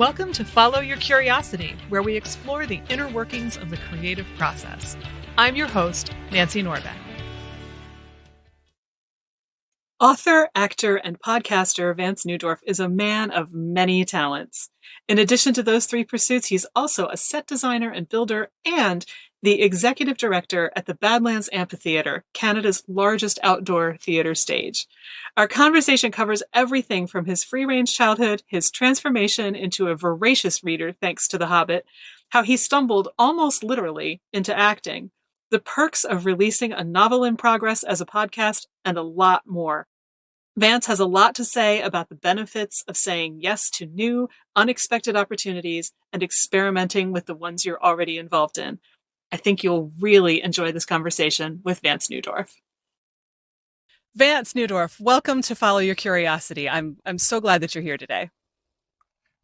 Welcome to Follow Your Curiosity, where we explore the inner workings of the creative process. I'm your host, Vance Neudorf. Author, actor, and podcaster Vance Neudorf is a man of many talents. In addition to those three pursuits, he's also a set designer and builder and the executive director at the Badlands Amphitheatre, Canada's largest outdoor theatre stage. Our conversation covers everything from his free-range childhood, his transformation into a voracious reader thanks to The Hobbit, how he stumbled almost literally into acting, the perks of releasing a novel in progress as a podcast, and a lot more. Vance has a lot to say about the benefits of saying yes to new, unexpected opportunities and experimenting with the ones you're already involved in. I think you'll really enjoy this conversation with Vance Neudorf. Vance Neudorf, welcome to Follow Your Curiosity. I'm so glad that you're here today.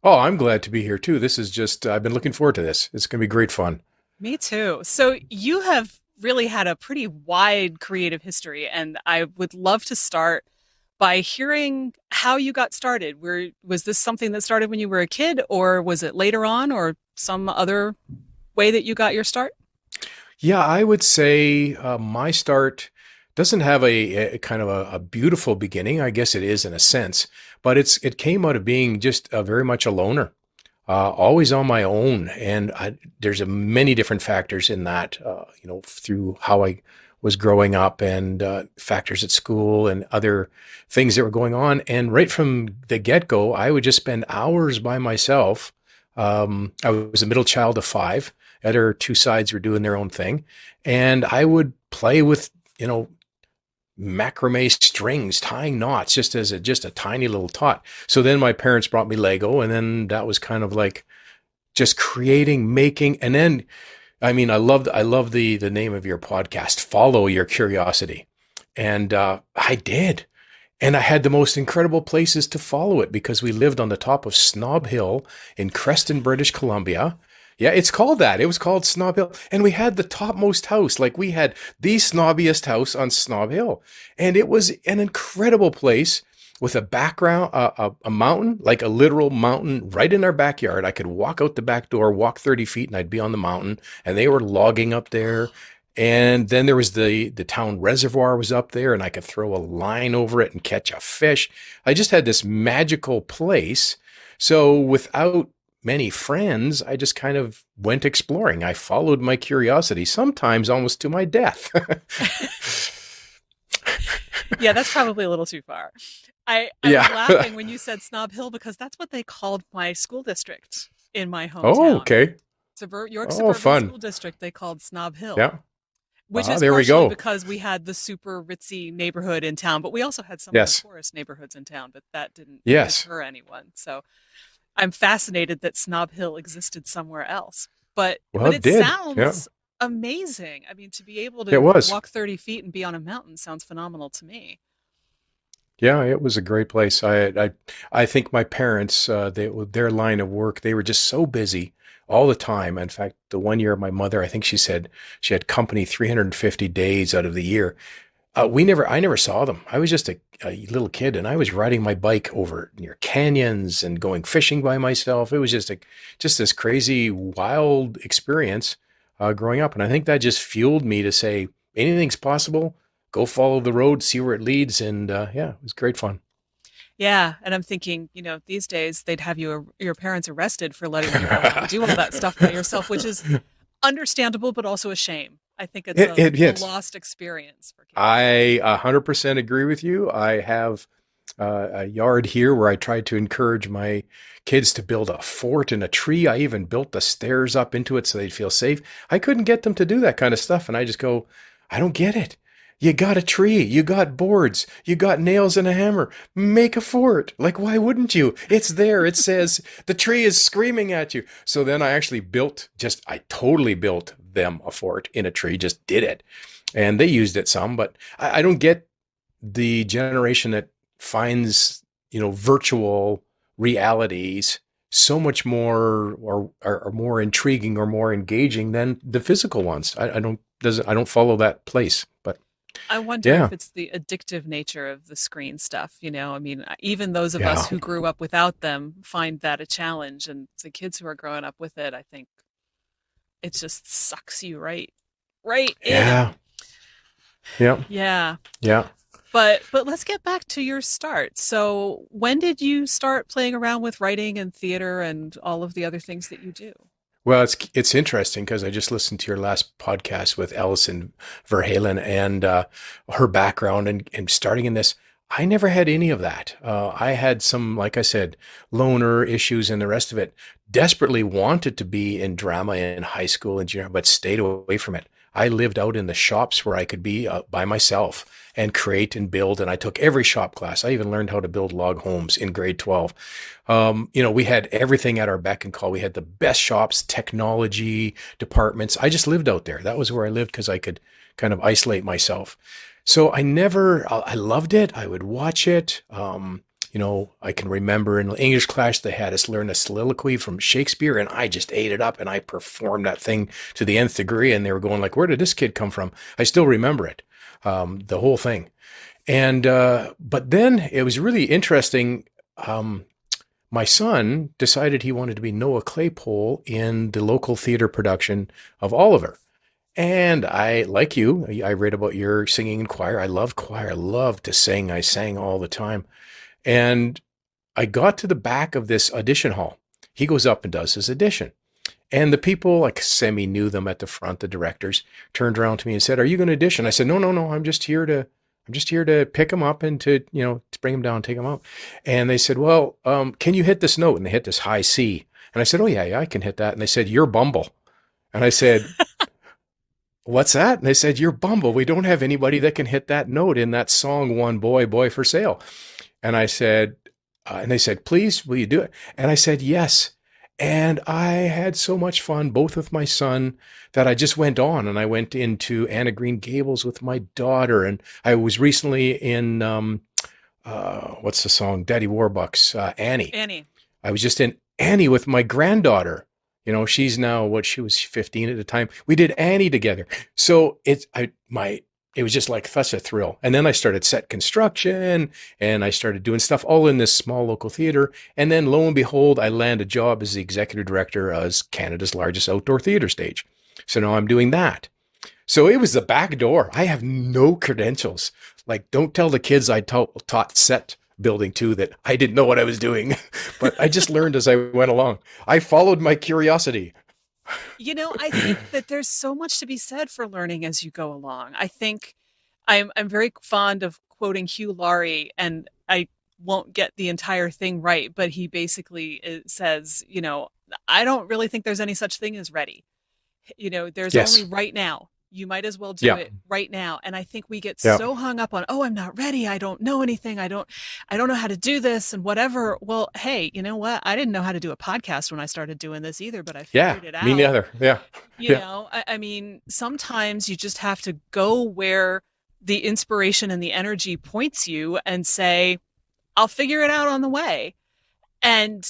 Oh, I'm glad to be here too. This is just, I've been looking forward to this. It's going to be great fun. Me too. So you have really had a pretty wide creative history, and I would love to start by hearing how you got started. Was this something that started when you were a kid, or was it later on, or some other way that you got your start? Yeah, I would say my start doesn't have a kind of a beautiful beginning. I guess it is in a sense, but it came out of being just very much a loner, always on my own. And there's many different factors in that, through how I was growing up and factors at school and other things that were going on. And right from the get-go, I would just spend hours by myself. I was a middle child of 5. The other 2 sides were doing their own thing. And I would play with, macrame strings, tying knots, just as a tiny little tot. So then my parents brought me Lego, and then that was kind of like just creating, making. And then, I love the name of your podcast, Follow Your Curiosity. And I did. And I had the most incredible places to follow it because we lived on the top of Snob Hill in Creston, British Columbia. Yeah, it's called that. It was called Snob Hill. And we had the topmost house. Like, we had the snobbiest house on Snob Hill. And it was an incredible place with a background, a mountain, like a literal mountain right in our backyard. I could walk out the back door, walk 30 feet, and I'd be on the mountain. And they were logging up there. And then there was the town reservoir was up there, and I could throw a line over it and catch a fish. I just had this magical place. So without many friends, I just kind of went exploring. I followed my curiosity, sometimes almost to my death. Yeah, that's probably a little too far. I was laughing when you said Snob Hill because that's what they called my school district in my hometown. Oh, okay. York Suburban School District, they called Snob Hill. Yeah. Which is there we partially go. because we had the super ritzy neighborhood in town, but we also had some of the poorest neighborhoods in town, but that didn't deter anyone. So I'm fascinated that Snob Hill existed somewhere else. But it sounds amazing. I mean, to be able to walk 30 feet and be on a mountain sounds phenomenal to me. Yeah, it was a great place. I think my parents, their line of work, they were just so busy all the time. In fact, the one year my mother, I think she said she had company 350 days out of the year. I never saw them. I was just a little kid, and I was riding my bike over near canyons and going fishing by myself. It was just this crazy, wild experience growing up. And I think that just fueled me to say, anything's possible. Go follow the road, see where it leads. And it was great fun. Yeah. And I'm thinking, these days they'd have your parents arrested for letting you do all that stuff by yourself, which is understandable, but also a shame. I think it's a lost experience for kids. I 100% agree with you. I have a yard here where I tried to encourage my kids to build a fort in a tree. I even built the stairs up into it so they'd feel safe. I couldn't get them to do that kind of stuff. And I just go, I don't get it. You got a tree, you got boards, you got nails and a hammer. Make a fort. Like, why wouldn't you? It's there. It says the tree is screaming at you. So then I actually I totally built them a fort in a tree, just did it. And they used it some, but I don't get the generation that finds, virtual realities so much more or more intriguing or more engaging than the physical ones. I don't follow that place, but I wonder Yeah. if it's the addictive nature of the screen stuff, you know? I mean, even those of us Yeah. who grew up without them find that a challenge, and the kids who are growing up with it, I think it just sucks you right Yeah. in. Yeah. Yeah. Yeah. But let's get back to your start. So, when did you start playing around with writing and theater and all of the other things that you do? Well, it's interesting because I just listened to your last podcast with Alison Verhalen and her background and starting in this. I never had any of that. I had some, like I said, loner issues and the rest of it. Desperately wanted to be in drama in high school and junior, but stayed away from it. I lived out in the shops where I could be by myself and create and build. And I took every shop class. I even learned how to build log homes in grade 12. We had everything at our beck and call. We had the best shops, technology departments. I just lived out there. That was where I lived because I could kind of isolate myself. So I loved it. I would watch it. I can remember in English class, they had us learn a soliloquy from Shakespeare and I just ate it up and I performed that thing to the nth degree. And they were going like, where did this kid come from? I still remember it, the whole thing. And, but then it was really interesting. My son decided he wanted to be Noah Claypole in the local theater production of Oliver. And I, like you, I read about your singing in choir. I love choir. I love to sing. I sang all the time. And I got to the back of this audition hall. He goes up and does his audition. And the people, like semi knew them at the front, the directors, turned around to me and said, "Are you going to audition?" I said, No. I'm just here to pick him up and to bring him down, take him up. And they said, "Well, can you hit this note?" And they hit this high C. And I said, "Oh yeah, I can hit that." And they said, "You're Bumble." And I said, "What's that?" And they said, "You're Bumble. We don't have anybody that can hit that note in that song, One Boy, Boy for Sale." And I said, and they said, "Please, will you do it?" And I said, "Yes." And I had so much fun, both with my son, that I just went on and I went into Anna Green Gables with my daughter. And I was recently in, what's the song? Daddy Warbucks, Annie. Annie. I was just in Annie with my granddaughter. She's now she was 15 at the time. We did Annie together. So it was just like such a thrill. And then I started set construction and I started doing stuff all in this small local theater. And then lo and behold, I land a job as the executive director of Canada's largest outdoor theater stage. So now I'm doing that. So it was the back door. I have no credentials. Like, don't tell the kids I taught set building too that I didn't know what I was doing, but I just learned as I went along. I followed my curiosity. I think that there's so much to be said for learning as you go along. I think I'm very fond of quoting Hugh Laurie, and I won't get the entire thing right, but he basically says, I don't really think there's any such thing as ready. There's Yes. only right now. You might as well do it right now. And I think we get so hung up on, oh, I'm not ready. I don't know anything. I don't know how to do this and whatever. Well, hey, you know what? I didn't know how to do a podcast when I started doing this either, but I figured it out. Me neither. Yeah. I mean, sometimes you just have to go where the inspiration and the energy points you and say, I'll figure it out on the way. And,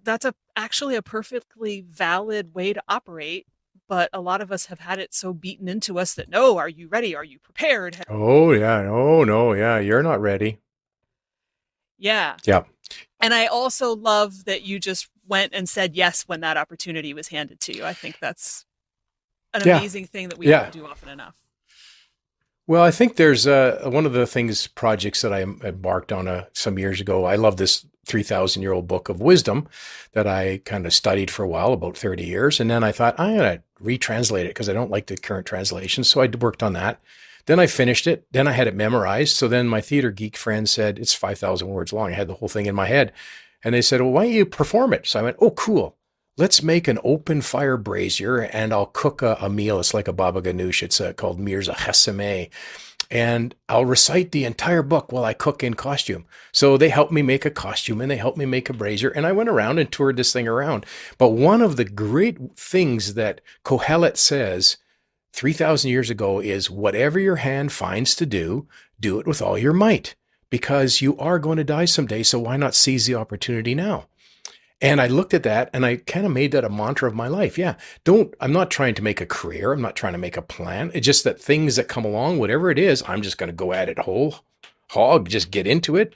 that's actually a perfectly valid way to operate. But a lot of us have had it so beaten into us that, no, are you ready? Are you prepared? Oh, yeah. Oh, no. Yeah. You're not ready. Yeah. Yeah. And I also love that you just went and said yes when that opportunity was handed to you. I think that's an amazing thing that we don't do often enough. Well, I think there's one of the projects that I embarked on some years ago. I love this 3,000-year-old book of wisdom that I kind of studied for a while, about 30 years. And then I thought, I'm going to retranslate it because I don't like the current translation. So I worked on that. Then I finished it. Then I had it memorized. So then my theater geek friend said, it's 5,000 words long. I had the whole thing in my head. And they said, well, why don't you perform it? So I went, oh, cool. Let's make an open fire brazier and I'll cook a meal. It's like a baba ganoush. It's called Mirza Chesame. And I'll recite the entire book while I cook in costume. So they helped me make a costume and they helped me make a brazier. And I went around and toured this thing around. But one of the great things that Kohelet says 3,000 years ago is whatever your hand finds to do, do it with all your might because you are going to die someday. So why not seize the opportunity now? And I looked at that and I kind of made that a mantra of my life. Yeah. I'm not trying to make a career. I'm not trying to make a plan. It's just that things that come along, whatever it is, I'm just going to go at it whole hog, just get into it,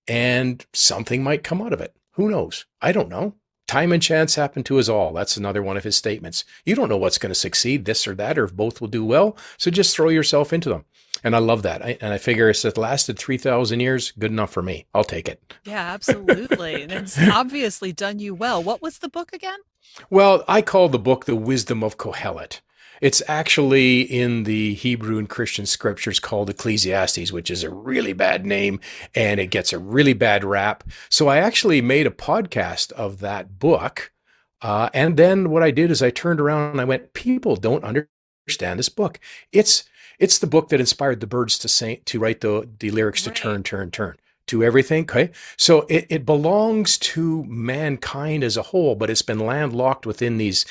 and something might come out of it. Who knows? I don't know. Time and chance happen to us all. That's another one of his statements. You don't know what's going to succeed, this or that, or if both will do well. So just throw yourself into them. And I love that. And I figure if it lasted 3,000 years, good enough for me. I'll take it. Yeah, absolutely. And it's obviously done you well. What was the book again? Well, I call the book The Wisdom of Kohelet. It's actually in the Hebrew and Christian scriptures called Ecclesiastes, which is a really bad name and it gets a really bad rap. So I actually made a podcast of that book. And then what I did is I turned around and I went, people don't understand this book. It's the book that inspired the Birds to write the lyrics to Right. Turn, Turn, Turn to everything. Okay. So it belongs to mankind as a whole, but it's been landlocked within these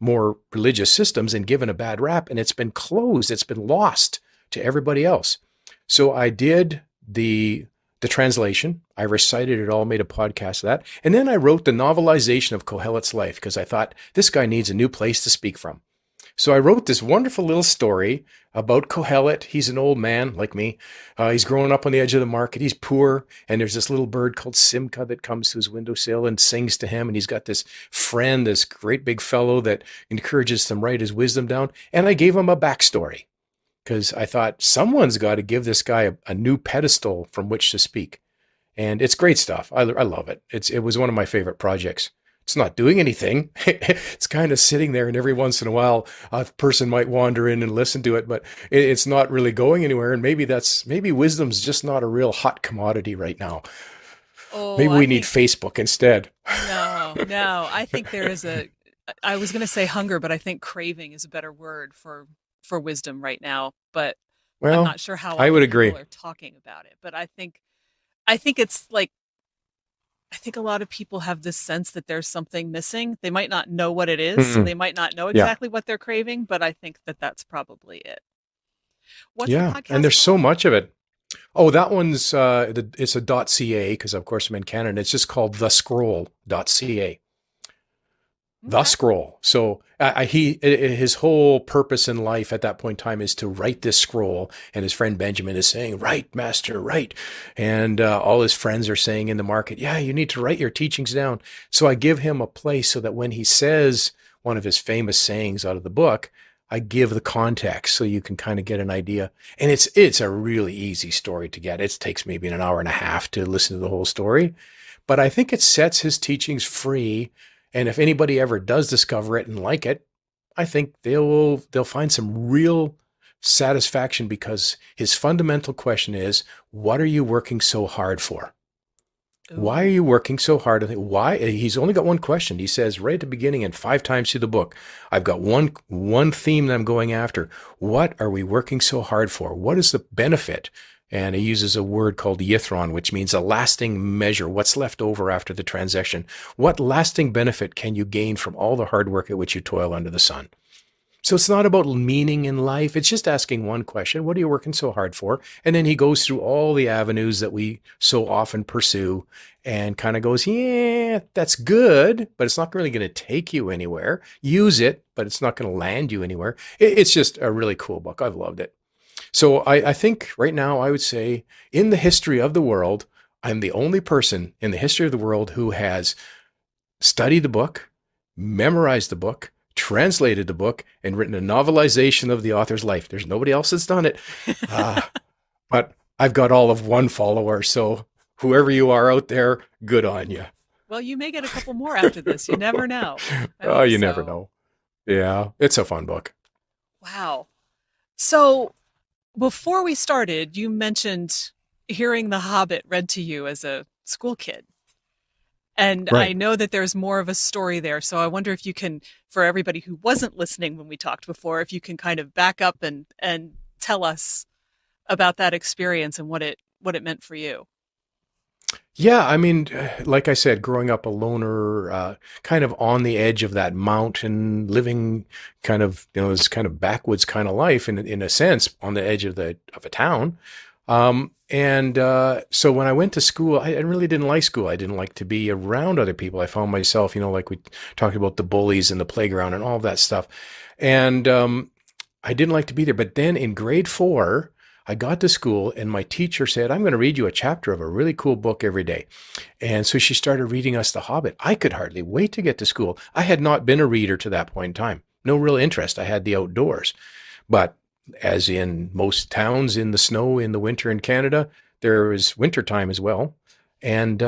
more religious systems and given a bad rap, and it's been closed. It's been lost to everybody else. So I did the translation. I recited it all, made a podcast of that. And then I wrote the novelization of Kohelet's life because I thought this guy needs a new place to speak from. So I wrote this wonderful little story about Kohelet. He's an old man like me. He's growing up on the edge of the market. He's poor. And there's this little bird called Simka that comes to his windowsill and sings to him. And he's got this friend, this great big fellow that encourages him to write his wisdom down. And I gave him a backstory because I thought someone's got to give this guy a new pedestal from which to speak. And it's great stuff. I love it. It was one of my favorite projects. It's not doing anything. It's kind of sitting there, and every once in a while, a person might wander in and listen to it, but it's not really going anywhere. And maybe wisdom's just not a real hot commodity right now. Oh, Maybe we need Facebook instead. No. I think there is I was going to say hunger, but I think craving is a better word for wisdom right now. But I'm Well, not sure how I would often agree. people are talking about it. But I think it's like, I think a lot of people have this sense that there's something missing. They might not know what it is. So Mm-mm. they might not know Yeah, exactly what they're craving, but I think that that's probably it. What's the yeah, and podcast there's so called? much of it. Oh, that one's it's a .ca because of course I'm in Canada. It's just called thescroll.ca. The Okay. scroll. So his whole purpose in life at that point in time is to write this scroll. And his friend Benjamin is saying, "Write, master, write." And all his friends are saying in the market, "Yeah, you need to write your teachings down." So I give him a place so that when he says one of his famous sayings out of the book, I give the context so you can kind of get an idea. And it's a really easy story to get. It takes maybe an hour and a half to listen to the whole story, but I think it sets his teachings free. And if anybody ever does discover it and like it, I think they'll find some real satisfaction because his fundamental question is, what are you working so hard for? Why are Ooh. you working so hard? Why? He's only got one question. He says right at the beginning and 5 times through the book, I've got one theme that I'm going after. What are we working so hard for? What is the benefit? And he uses a word called yithron, which means a lasting measure. What's left over after the transaction? What lasting benefit can you gain from all the hard work at which you toil under the sun? So it's not about meaning in life. It's just asking one question. What are you working so hard for? And then he goes through all the avenues that we so often pursue and kind of goes, yeah, that's good, but it's not really going to take you anywhere. Use it, but it's not going to land you anywhere. It's just a really cool book. I've loved it. So I think right now I would say in the history of the world, I'm the only person in the history of the world who has studied the book, memorized the book, translated the book, and written a novelization of the author's life. There's nobody else that's done it. Uh, but I've got all of one follower. So whoever you are out there, good on you. Well, you may get a couple more after this. You never know. I Oh, hope you never so. know. Yeah, it's a fun book. Wow. So before we started, you mentioned hearing The Hobbit read to you as a school kid. And I Right. know that there's more of a story there. So I wonder if you can, for everybody who wasn't listening when we talked before, if you can kind of back up and tell us about that experience and what it meant for you. Yeah, I mean, like I said, growing up a loner, kind of on the edge of that mountain, living kind of, this kind of backwoods kind of life in a sense, on the edge of a town. And so when I went to school, I really didn't like school. I didn't like to be around other people. I found myself, like we talked about the bullies in the playground and all of that stuff. And I didn't like to be there. But then in grade 4, I got to school and my teacher said, I'm going to read you a chapter of a really cool book every day. And so she started reading us The Hobbit. I could hardly wait to get to school. I had not been a reader to that point in time. No real interest. I had the outdoors. But as in most towns in the snow in the winter in Canada, there is winter time as well. And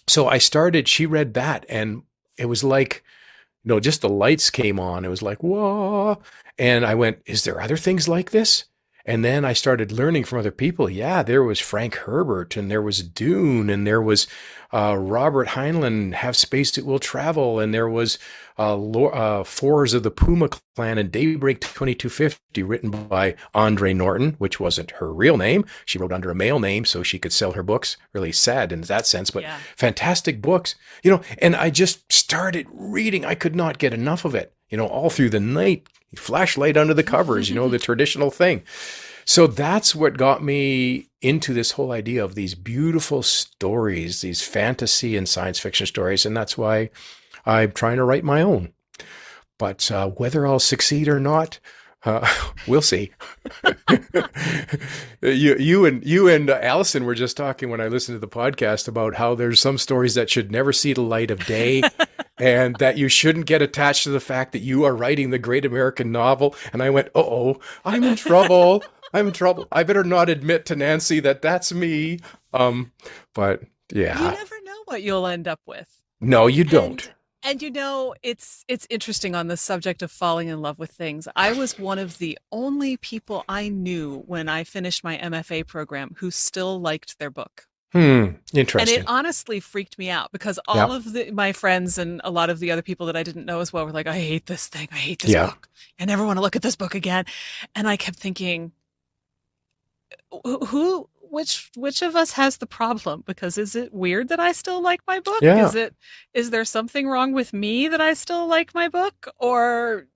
so she read that and it was like, just the lights came on. It was like, whoa. And I went, is there other things like this? And then I started learning from other people. Yeah, there was Frank Herbert and there was Dune and there was Robert Heinlein, Have Space It Will Travel. And there was Fours of the Puma Clan and Daybreak 2250 written by Andre Norton, which wasn't her real name. She wrote under a male name so she could sell her books. Really sad in that sense, but fantastic books. And I just started reading. I could not get enough of it, all through the night. Flashlight under the covers, the traditional thing. So that's what got me into this whole idea of these beautiful stories, these fantasy and science fiction stories. And that's why I'm trying to write my own. But whether I'll succeed or not, we'll see. You and Allison were just talking when I listened to the podcast about how there's some stories that should never see the light of day. And that you shouldn't get attached to the fact that you are writing the great American novel. And I went, I'm in trouble. I'm in trouble. I better not admit to Nancy that that's me. But yeah. You never know what you'll end up with. No, you don't. And it's interesting on the subject of falling in love with things. I was one of the only people I knew when I finished my MFA program who still liked their book. Interesting. And it honestly freaked me out because all of my friends and a lot of the other people that I didn't know as well were like, I hate this thing. I hate this book. I never want to look at this book again. And I kept thinking, which of us has the problem? Because is it weird that I still like my book? Yeah. Is there something wrong with me that I still like my book? Or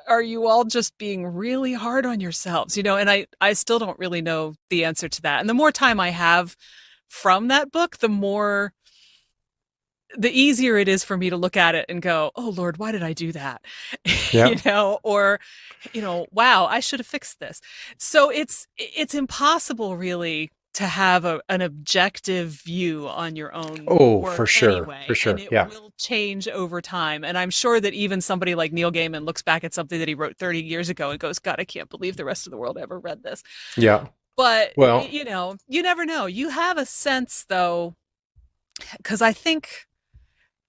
are you all just being really hard on yourselves? And I still don't really know the answer to that. And the more time I have from that book, the easier it is for me to look at it and go, oh Lord, why did I do that? Or, wow, I should have fixed this. So it's impossible really to have an objective view on your own. Oh, for sure. Anyway, for sure. And it will change over time. And I'm sure that even somebody like Neil Gaiman looks back at something that he wrote 30 years ago and goes, God, I can't believe the rest of the world ever read this. Yeah. But, you never know. You have a sense, though, because I think,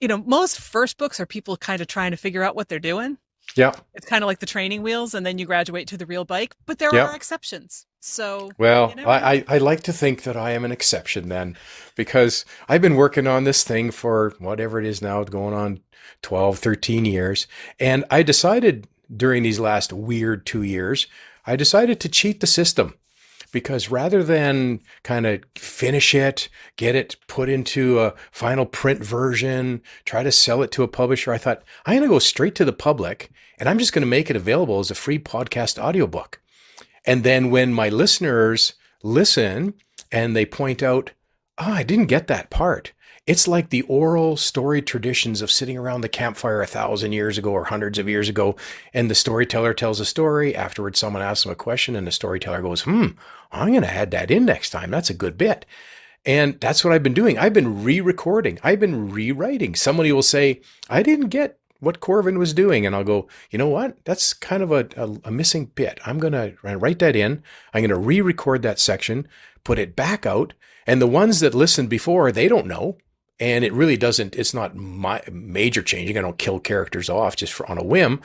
most first books are people kind of trying to figure out what they're doing. Yeah. It's kind of like the training wheels, and then you graduate to the real bike. But there are exceptions. So, well, I like to think that I am an exception then, because I've been working on this thing for whatever it is now, going on 12, 13 years. And I decided during these last weird 2 years, I decided to cheat the system. Because rather than kind of finish it, get it put into a final print version, try to sell it to a publisher, I thought, I'm going to go straight to the public and I'm just going to make it available as a free podcast audiobook. And then when my listeners listen and they point out, I didn't get that part. It's like the oral story traditions of sitting around the campfire 1,000 years ago or hundreds of years ago. And the storyteller tells a story. Afterwards, someone asks them a question and the storyteller goes, I'm going to add that in next time. That's a good bit. And that's what I've been doing. I've been re-recording. I've been rewriting. Somebody will say, I didn't get what Corvin was doing. And I'll go, you know what? That's kind of a missing bit. I'm going to write that in. I'm going to re-record that section, put it back out. And the ones that listened before, they don't know. And it really doesn't, it's not major changing. I don't kill characters off just on a whim.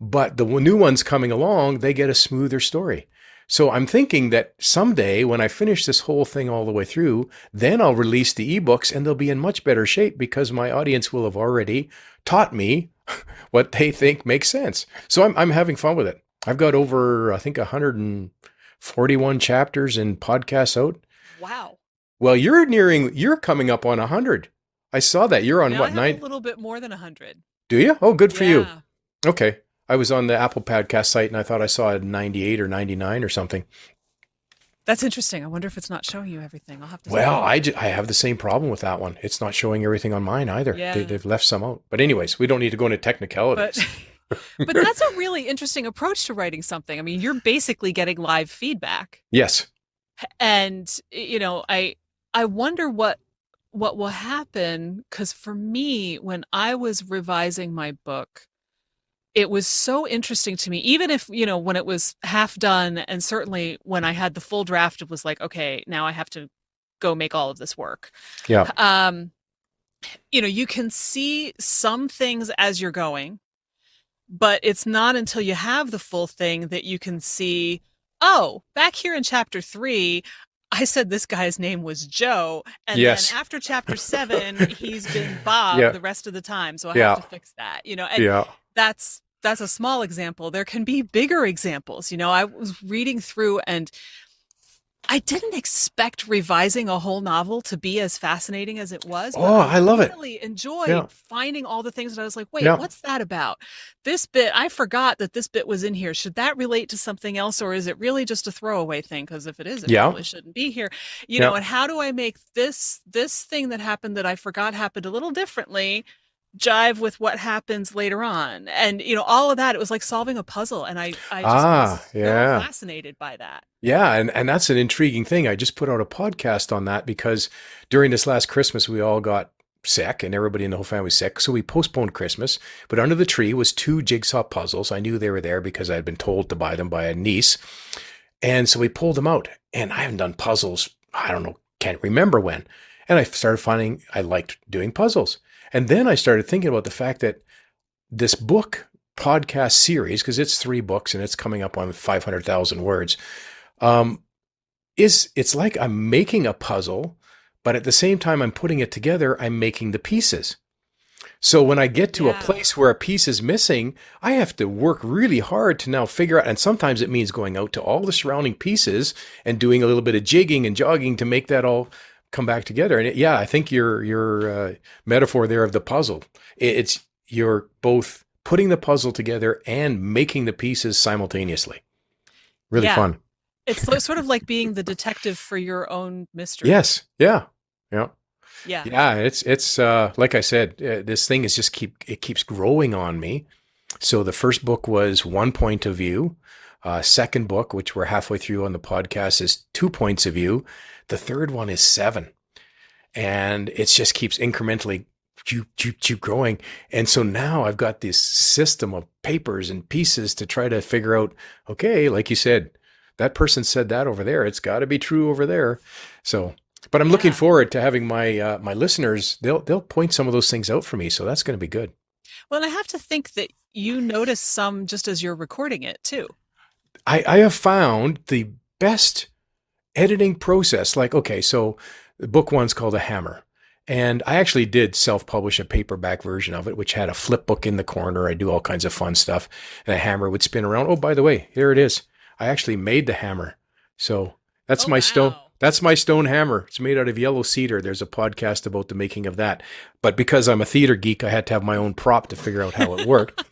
But the new ones coming along, they get a smoother story. So I'm thinking that someday when I finish this whole thing all the way through, then I'll release the ebooks and they'll be in much better shape because my audience will have already taught me what they think makes sense. So I'm having fun with it. I've got over, I think, 141 chapters in podcasts out. Wow. Well, you're coming up on 100. I saw that. You're on what, 9? A little bit more than 100. Do you? Oh, good for you. Okay. I was on the Apple Podcast site and I thought I saw a 98 or 99 or something. That's interesting. I wonder if it's not showing you everything. I'll have to Well, see. I have the same problem with that one. It's not showing everything on mine either. Yeah. They've left some out. But anyways, we don't need to go into But technicalities. but that's a really interesting approach to writing something. I mean, you're basically getting live feedback. Yes. And I wonder what will happen, because for me, when I was revising my book, it was so interesting to me, even if, when it was half done, and certainly when I had the full draft, it was like, okay, now I have to go make all of this work. Yeah. You can see some things as you're going, but it's not until you have the full thing that you can see, oh, back here in chapter 3, I said this guy's name was Joe, and Yes. then after chapter 7, he's been Bob Yeah. the rest of the time, so I Yeah. have to fix that. And Yeah. that's a small example. There can be bigger examples. I was reading through, and I didn't expect revising a whole novel to be as fascinating as it was. Oh, I love it. I really enjoyed Yeah. finding all the things that I was like, wait, Yeah. what's that about? This bit, I forgot that this bit was in here. Should that relate to something else, or is it really just a throwaway thing? Because if it is, it Yeah. probably shouldn't be here. Yeah. And how do I make this thing that happened that I forgot happened a little differently jive with what happens later on? And all of that, it was like solving a puzzle, and I just was so fascinated by that. Yeah, and that's an intriguing thing. I just put out a podcast on that because during this last Christmas we all got sick, and everybody in the whole family was sick, so we postponed Christmas. But under the tree was 2 jigsaw puzzles. I knew they were there because I had been told to buy them by a niece, and so we pulled them out. And I haven't done puzzles, I don't know, can't remember when. And I started finding I liked doing puzzles. And then I started thinking about the fact that this book podcast series, because it's 3 books and it's coming up on 500,000 words, it's like I'm making a puzzle, but at the same time I'm putting it together, I'm making the pieces. So when I get to a place where a piece is missing, I have to work really hard to now figure out, and sometimes it means going out to all the surrounding pieces and doing a little bit of jigging and jogging to make that all come back together. And I think your metaphor there of the puzzle, it's you're both putting the puzzle together and making the pieces simultaneously. Really fun. It's sort of like being the detective for your own mystery. Yes. Yeah. Yeah. Yeah. Yeah. It's like I said, this thing is just keeps growing on me. So the first book was 1 point of view. Second book, which we're halfway through on the podcast, is 2 points of view. The third one is 7. And it just keeps incrementally growing. And so now I've got this system of papers and pieces to try to figure out, okay, like you said, that person said that over there. It's got to be true over there. So, but I'm looking forward to having my my listeners, they'll point some of those things out for me. So that's going to be good. Well, and I have to think that you notice some just as you're recording it too. I have found the best editing process. Like, okay, so book 1's called A Hammer. And I actually did self-publish a paperback version of it, which had a flip book in the corner. I do all kinds of fun stuff. And a hammer would spin around. Oh, by the way, here it is. I actually made the hammer. So that's my stone. That's my stone hammer. It's made out of yellow cedar. There's a podcast about the making of that. But because I'm a theater geek, I had to have my own prop to figure out how it worked.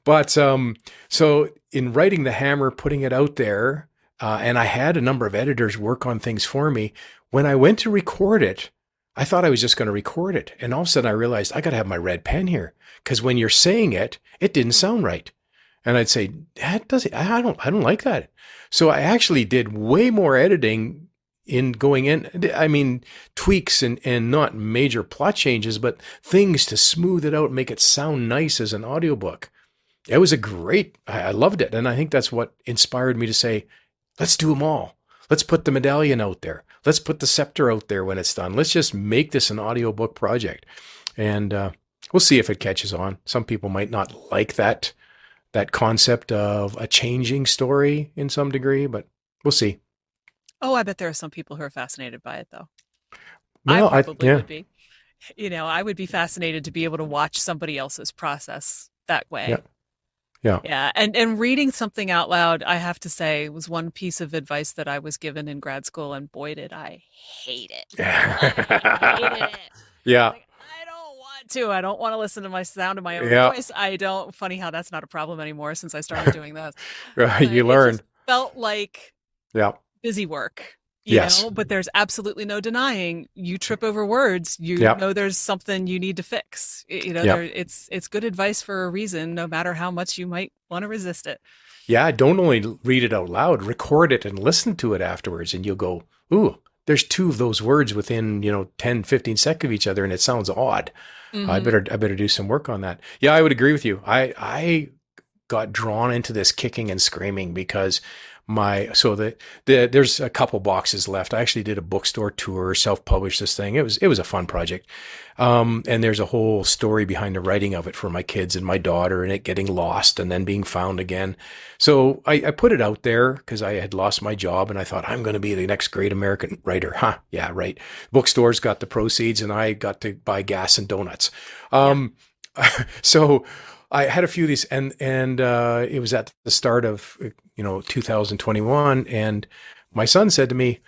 But so in writing the hammer, putting it out there, and I had a number of editors work on things for me. When I went to record it, I thought I was just going to record it. And all of a sudden I realized I got to have my red pen here, because when you're saying it, it didn't sound right. And I'd say, that doesn't, I don't like that. So I actually did way more editing in going in. I mean, tweaks and not major plot changes, but things to smooth it out and make it sound nice as an audiobook. It was I loved it. And I think that's what inspired me to say, let's do them all. Let's put the medallion out there. Let's put the scepter out there when it's done. Let's just make this an audiobook project. And we'll see if it catches on. Some people might not like that concept of a changing story in some degree, but we'll see. Oh, I bet there are some people who are fascinated by it, though. Well, I probably would be. I would be fascinated to be able to watch somebody else's process that way. Yeah. Yeah. Yeah. And reading something out loud, I have to say, was one piece of advice that I was given in grad school, and boy, did I hate it. I hated it. Yeah. Like, I don't want to. I don't want to listen to my sound of my own voice. I don't. Funny how that's not a problem anymore since I started doing this. You learn. Felt like busy work, Yes. but there's absolutely no denying you trip over words. Yeah. There's something you need to fix. Yeah. It's good advice for a reason, no matter how much you might want to resist it. Yeah. Don't only read it out loud, record it and listen to it afterwards. And you'll go, ooh, there's two of those words within, 10, 15 seconds of each other. And it sounds odd. I Mm-hmm. better do some work on that. Yeah, I would agree with you. I got drawn into this kicking and screaming because there's a couple boxes left. I actually did a bookstore tour, self-published this thing. It was a fun project. And there's a whole story behind the writing of it for my kids and my daughter, and it getting lost and then being found again. So I put it out there because I had lost my job and I thought I'm going to be the next great American writer. Huh? Yeah, right. Bookstores got the proceeds and I got to buy gas and donuts. So I had a few of these, and it was at the start of 2021, and my son said to me,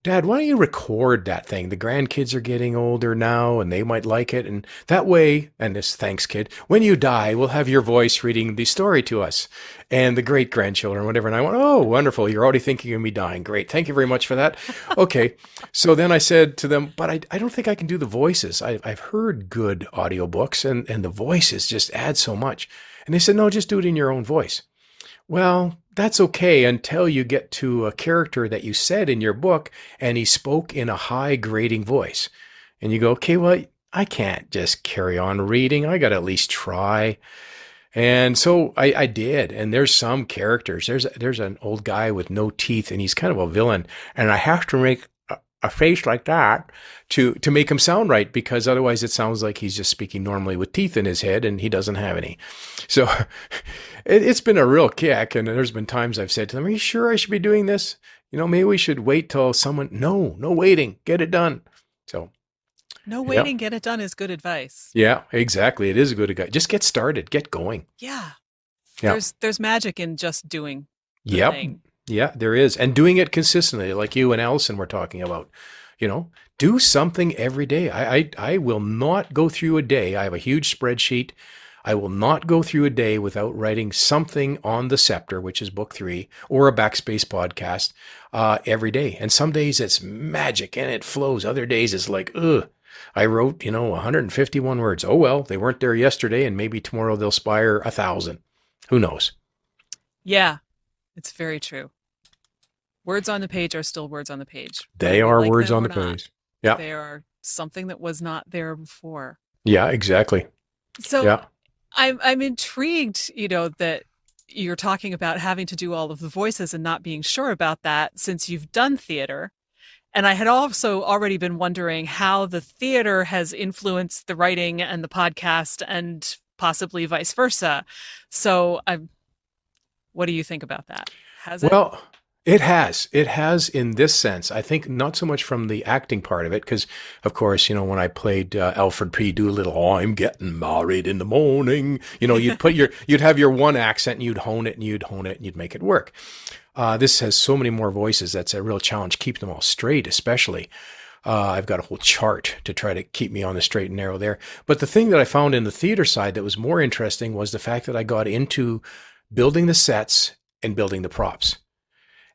Dad, why don't you record that thing? The grandkids are getting older now and they might like it. And that way, and this, thanks, kid, when you die, we'll have your voice reading the story to us and the great grandchildren, whatever. And I went, oh, wonderful. You're already thinking of me dying. Great. Thank you very much for that. Okay. So then I said to them, but I don't think I can do the voices. I've heard good audiobooks and the voices just add so much. And they said, no, just do it in your own voice. Well, that's okay until you get to a character that you said in your book and he spoke in a high grading voice. And you go, okay, well, I can't just carry on reading. I got to at least try. And so I did. And there's some characters. There's an old guy with no teeth and he's kind of a villain. And I have to make a face like that to make him sound right, because otherwise it sounds like he's just speaking normally with teeth in his head and he doesn't have any. So it's been a real kick. And there's been times I've said to them, are you sure I should be doing this? Maybe we should wait till someone, no waiting, get it done. So no waiting, get it done is good advice. Yeah, exactly. It is a good advice. Just get started, get going. Yeah. Yeah. There's magic in just doing the Yep. thing. Yeah, there is. And doing it consistently, like you and Allison were talking about. Do something every day. I will not go through a day. I have a huge spreadsheet. I will not go through a day without writing something on the Scepter, which is book 3, or a Backspace podcast every day. And some days it's magic and it flows. Other days it's like, ugh. I wrote, 151 words. Oh, well, they weren't there yesterday and maybe tomorrow they'll spire 1,000. Who knows? Yeah, it's very true. Words on the page are still words on the page. They are words on the page. Yeah. They are something that was not there before. Yeah, exactly. So yeah. I'm intrigued, that you're talking about having to do all of the voices and not being sure about that since you've done theater. And I had also already been wondering how the theater has influenced the writing and the podcast and possibly vice versa. So what do you think about that? Has it? Well, it has. It has in this sense. I think not so much from the acting part of it, because, of course, when I played Alfred P. Doolittle, I'm getting married in the morning. You'd have your one accent and you'd hone it and you'd make it work. This has so many more voices. That's a real challenge. Keep them all straight, especially. I've got a whole chart to try to keep me on the straight and narrow there. But the thing that I found in the theater side that was more interesting was the fact that I got into building the sets and building the props.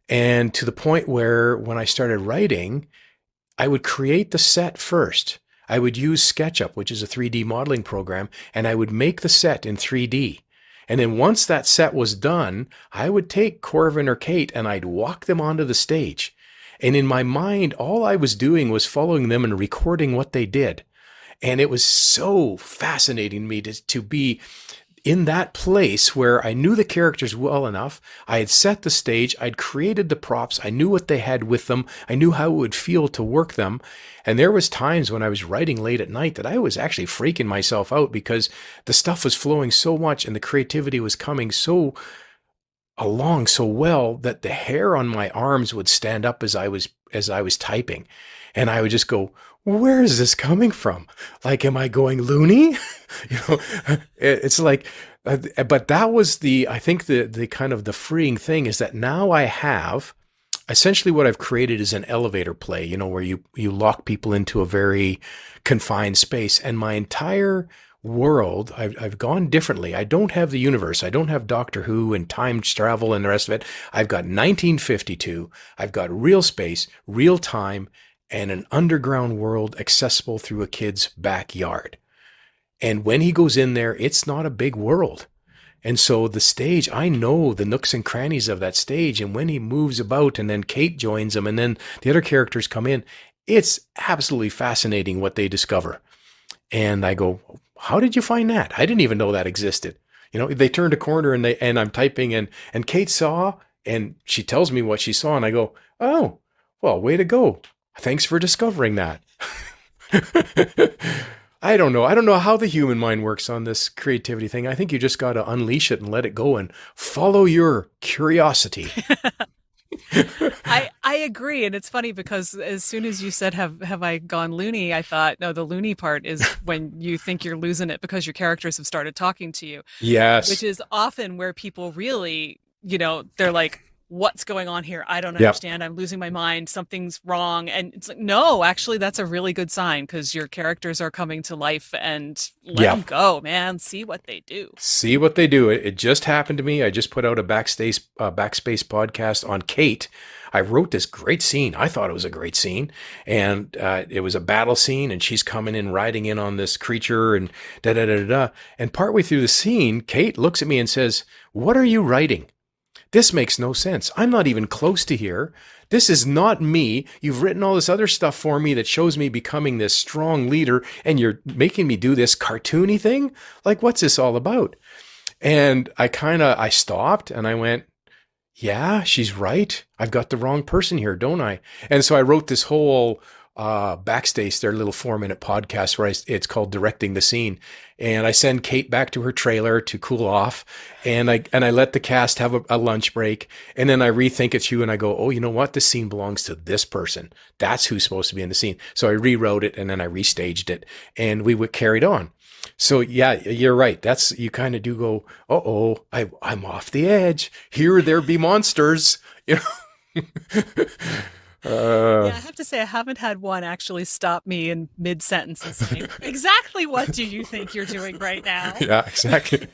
And to the point where when I started writing, I would create the set first. I would use SketchUp, which is a 3D modeling program, and I would make the set in 3D. And then once that set was done, I would take Corvin or Kate and I'd walk them onto the stage. And in my mind, all I was doing was following them and recording what they did. And it was so fascinating to me to be in that place where I knew the characters well enough. I had set the stage. I'd created the props. I knew what they had with them. I knew how it would feel to work them. And there was times when I was writing late at night that I was actually freaking myself out because the stuff was flowing so much and the creativity was coming so along so well that the hair on my arms would stand up as I was typing. And I would just go, where is this coming from? Like, am I going loony? It's like, but that was I think the kind of the freeing thing is that now I have essentially what I've created is an elevator play, where you lock people into a very confined space. And my entire world. I've gone differently. I don't have the universe. I don't have Doctor Who and time travel and the rest of it. I've got 1952. I've got real space, real time, and an underground world accessible through a kid's backyard. And when he goes in there, it's not a big world. And so the stage, I know the nooks and crannies of that stage. And when he moves about and then Kate joins him and then the other characters come in, it's absolutely fascinating what they discover. And I go, how did you find that? I didn't even know that existed. They turned a corner and I'm typing and Kate saw, and she tells me what she saw. And I go, oh, well, way to go. Thanks for discovering that. I don't know. I don't know how the human mind works on this creativity thing. I think you just got to unleash it and let it go and follow your curiosity. I agree. And it's funny because as soon as you said, have I gone loony? I thought, no, the loony part is when you think you're losing it because your characters have started talking to you. Yes. Which is often where people really, they're like, what's going on here? I don't understand. I'm losing my mind. Something's wrong. And it's like, no, actually, that's a really good sign because your characters are coming to life and let them go, man. See what they do. See what they do. It just happened to me. I just put out a Backspace podcast on Kate. I wrote this great scene. I thought it was a great scene. And it was a battle scene and she's coming in, riding in on this creature and da-da-da-da-da. And partway through the scene, Kate looks at me and says, "What are you writing? This makes no sense. I'm not even close to here. This is not me. You've written all this other stuff for me that shows me becoming this strong leader, and you're making me do this cartoony thing? Like, what's this all about?" And I stopped and I went, yeah, she's right. I've got the wrong person here, don't I? And so I wrote this whole Backstage, their little 4-minute podcast where it's called Directing the Scene. And I send Kate back to her trailer to cool off. And I let the cast have a lunch break. And then I rethink it through and I go, oh, you know what? This scene belongs to this person. That's who's supposed to be in the scene. So I rewrote it and then I restaged it and we carried on. So yeah, you're right. You kind of do go, I'm off the edge. Here there be monsters, Yeah, I have to say I haven't had one actually stop me in mid-sentence and say, exactly what do you think you're doing right now? Yeah, exactly.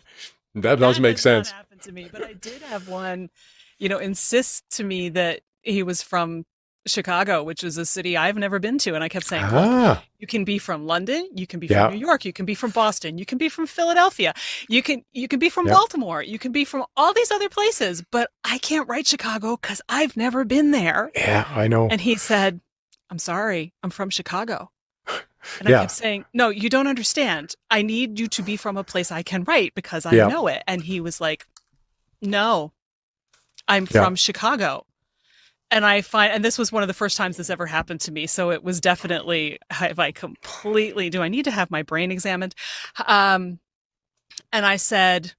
That does make sense. That happened to me, but I did have one, insist to me that he was from Chicago, which is a city I've never been to. And I kept saying, look, you can be from London, you can be from New York, you can be from Boston, you can be from Philadelphia, you can be from Baltimore, you can be from all these other places, but I can't write Chicago because I've never been there. Yeah, I know. And he said, I'm sorry, I'm from Chicago. And I kept saying, no, you don't understand. I need you to be from a place I can write because I know it. And he was like, no, I'm from Chicago. And and this was one of the first times this ever happened to me. So it was definitely, do I need to have my brain examined? And I said,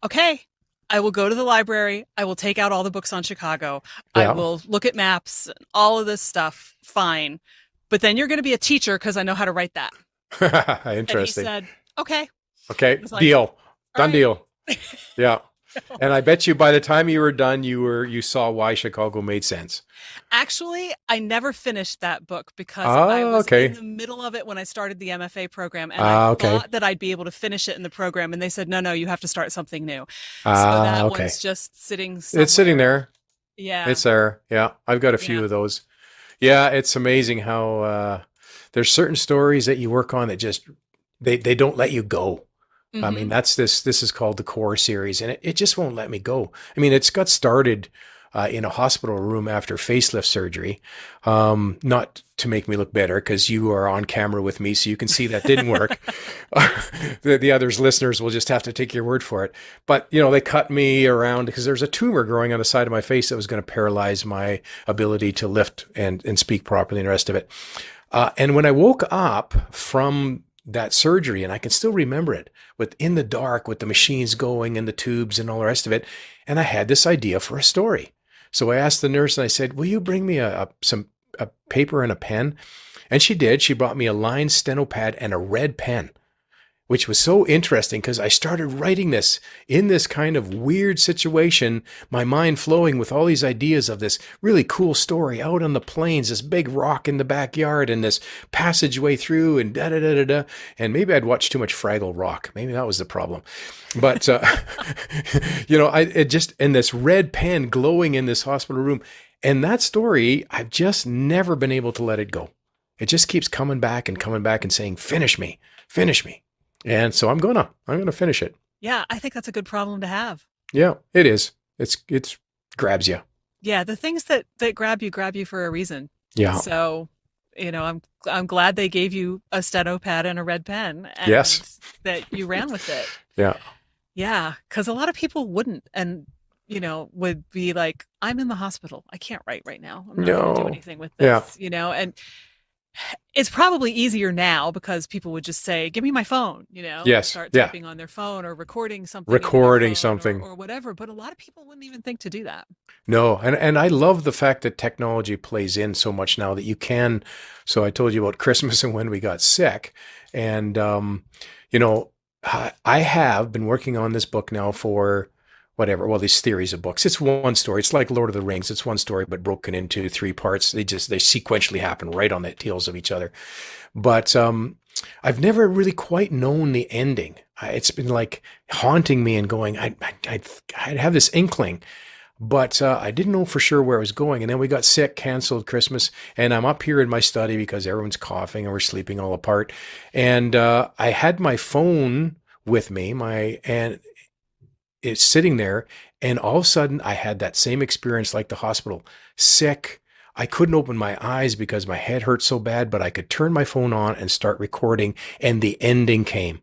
okay, I will go to the library. I will take out all the books on Chicago. I will look at maps, all of this stuff. Fine. But then you're going to be a teacher because I know how to write that. Interesting. And he said, okay. Okay. Like, deal. Done right. Deal. Yeah. And I bet you by the time you were done, you saw why Chicago made sense. Actually, I never finished that book because I was in the middle of it when I started the MFA program. And I thought that I'd be able to finish it in the program. And they said, no, you have to start something new. So that one's just sitting somewhere. It's sitting there. Yeah. It's there. Yeah. I've got a few of those. Yeah. It's amazing how there's certain stories that you work on that just, they don't let you go. Mm-hmm. I mean, this is called the Core series, and it just won't let me go. I mean, it's got started in a hospital room after facelift surgery, not to make me look better because you are on camera with me, so you can see that didn't work. The others listeners will just have to take your word for it. But, they cut me around because there's a tumor growing on the side of my face that was going to paralyze my ability to lift and speak properly and the rest of it. And when I woke up from that surgery, and I can still remember it, in the dark with the machines going and the tubes and all the rest of it. And I had this idea for a story. So I asked the nurse and I said, will you bring me a paper and a pen? And she did. She brought me a lined steno pad and a red pen. which was so interesting because I started writing this in this kind of weird situation, my mind flowing with all these ideas of this really cool story out on the plains, this big rock in the backyard and this passageway through and da da da da da. And maybe I'd watched too much Fraggle Rock. Maybe that was the problem. But, it just, and this red pen glowing in this hospital room. And that story, I've just never been able to let it go. It just keeps coming back and saying, finish me. And so I'm gonna finish it. Yeah, I think that's a good problem to have. Yeah, it is. It's grabs you. Yeah, the things that grab you for a reason. Yeah. So, I'm glad they gave you a steno pad and a red pen, and yes, that you ran with it. Yeah. Yeah, because a lot of people wouldn't, and would be like, "I'm in the hospital. I can't write right now. I'm not going to do anything with this." Yeah. And it's probably easier now because people would just say, "Give me my phone," Yes. Start typing on their phone or recording something, or whatever. But a lot of people wouldn't even think to do that. No, and I love the fact that technology plays in so much now that you can. So I told you about Christmas and when we got sick, and I have been working on this book now for these series of books. It's one story. It's like Lord of the Rings. It's one story, but broken into 3 parts. They sequentially happen right on the heels of each other. But I've never really quite known the ending. It's been like haunting me and going, I'd have this inkling, but I didn't know for sure where it was going. And then we got sick, canceled Christmas, and I'm up here in my study because everyone's coughing and we're sleeping all apart. And I had my phone with me, and it's sitting there, and all of a sudden I had that same experience like the hospital. Sick. I couldn't open my eyes because my head hurt so bad, but I could turn my phone on and start recording, and the ending came.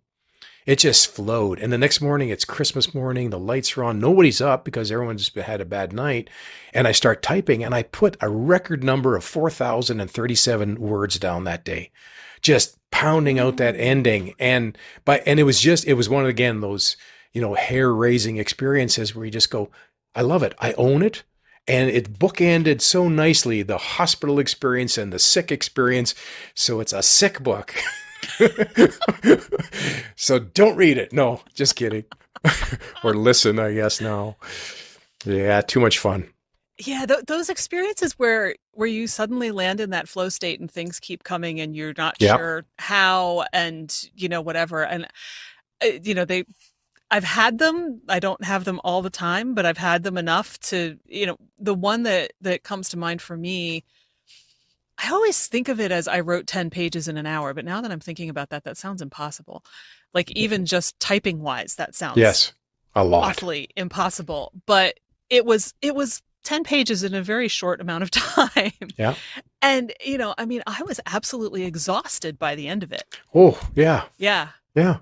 It just flowed. And the next morning, it's Christmas morning. The lights are on. Nobody's up because everyone's had a bad night. And I start typing, and I put a record number of 4,037 words down that day, just pounding out that ending. And it was one of, again, those hair-raising experiences where you just go, I love it. I own it. And it bookended so nicely, the hospital experience and the sick experience. So it's a sick book. So don't read it. No, just kidding. Or listen, I guess now. Yeah, too much fun. Yeah, those experiences where you suddenly land in that flow state and things keep coming and you're not sure how and, whatever. And, I've had them. I don't have them all the time, but I've had them enough to, the one that comes to mind for me, I always think of it as I wrote 10 pages in an hour, but now that I'm thinking about that sounds impossible. Like even just typing wise, that sounds a lot. Awfully impossible, but it was 10 pages in a very short amount of time. Yeah. And, I was absolutely exhausted by the end of it. Oh, yeah. Yeah. Yeah.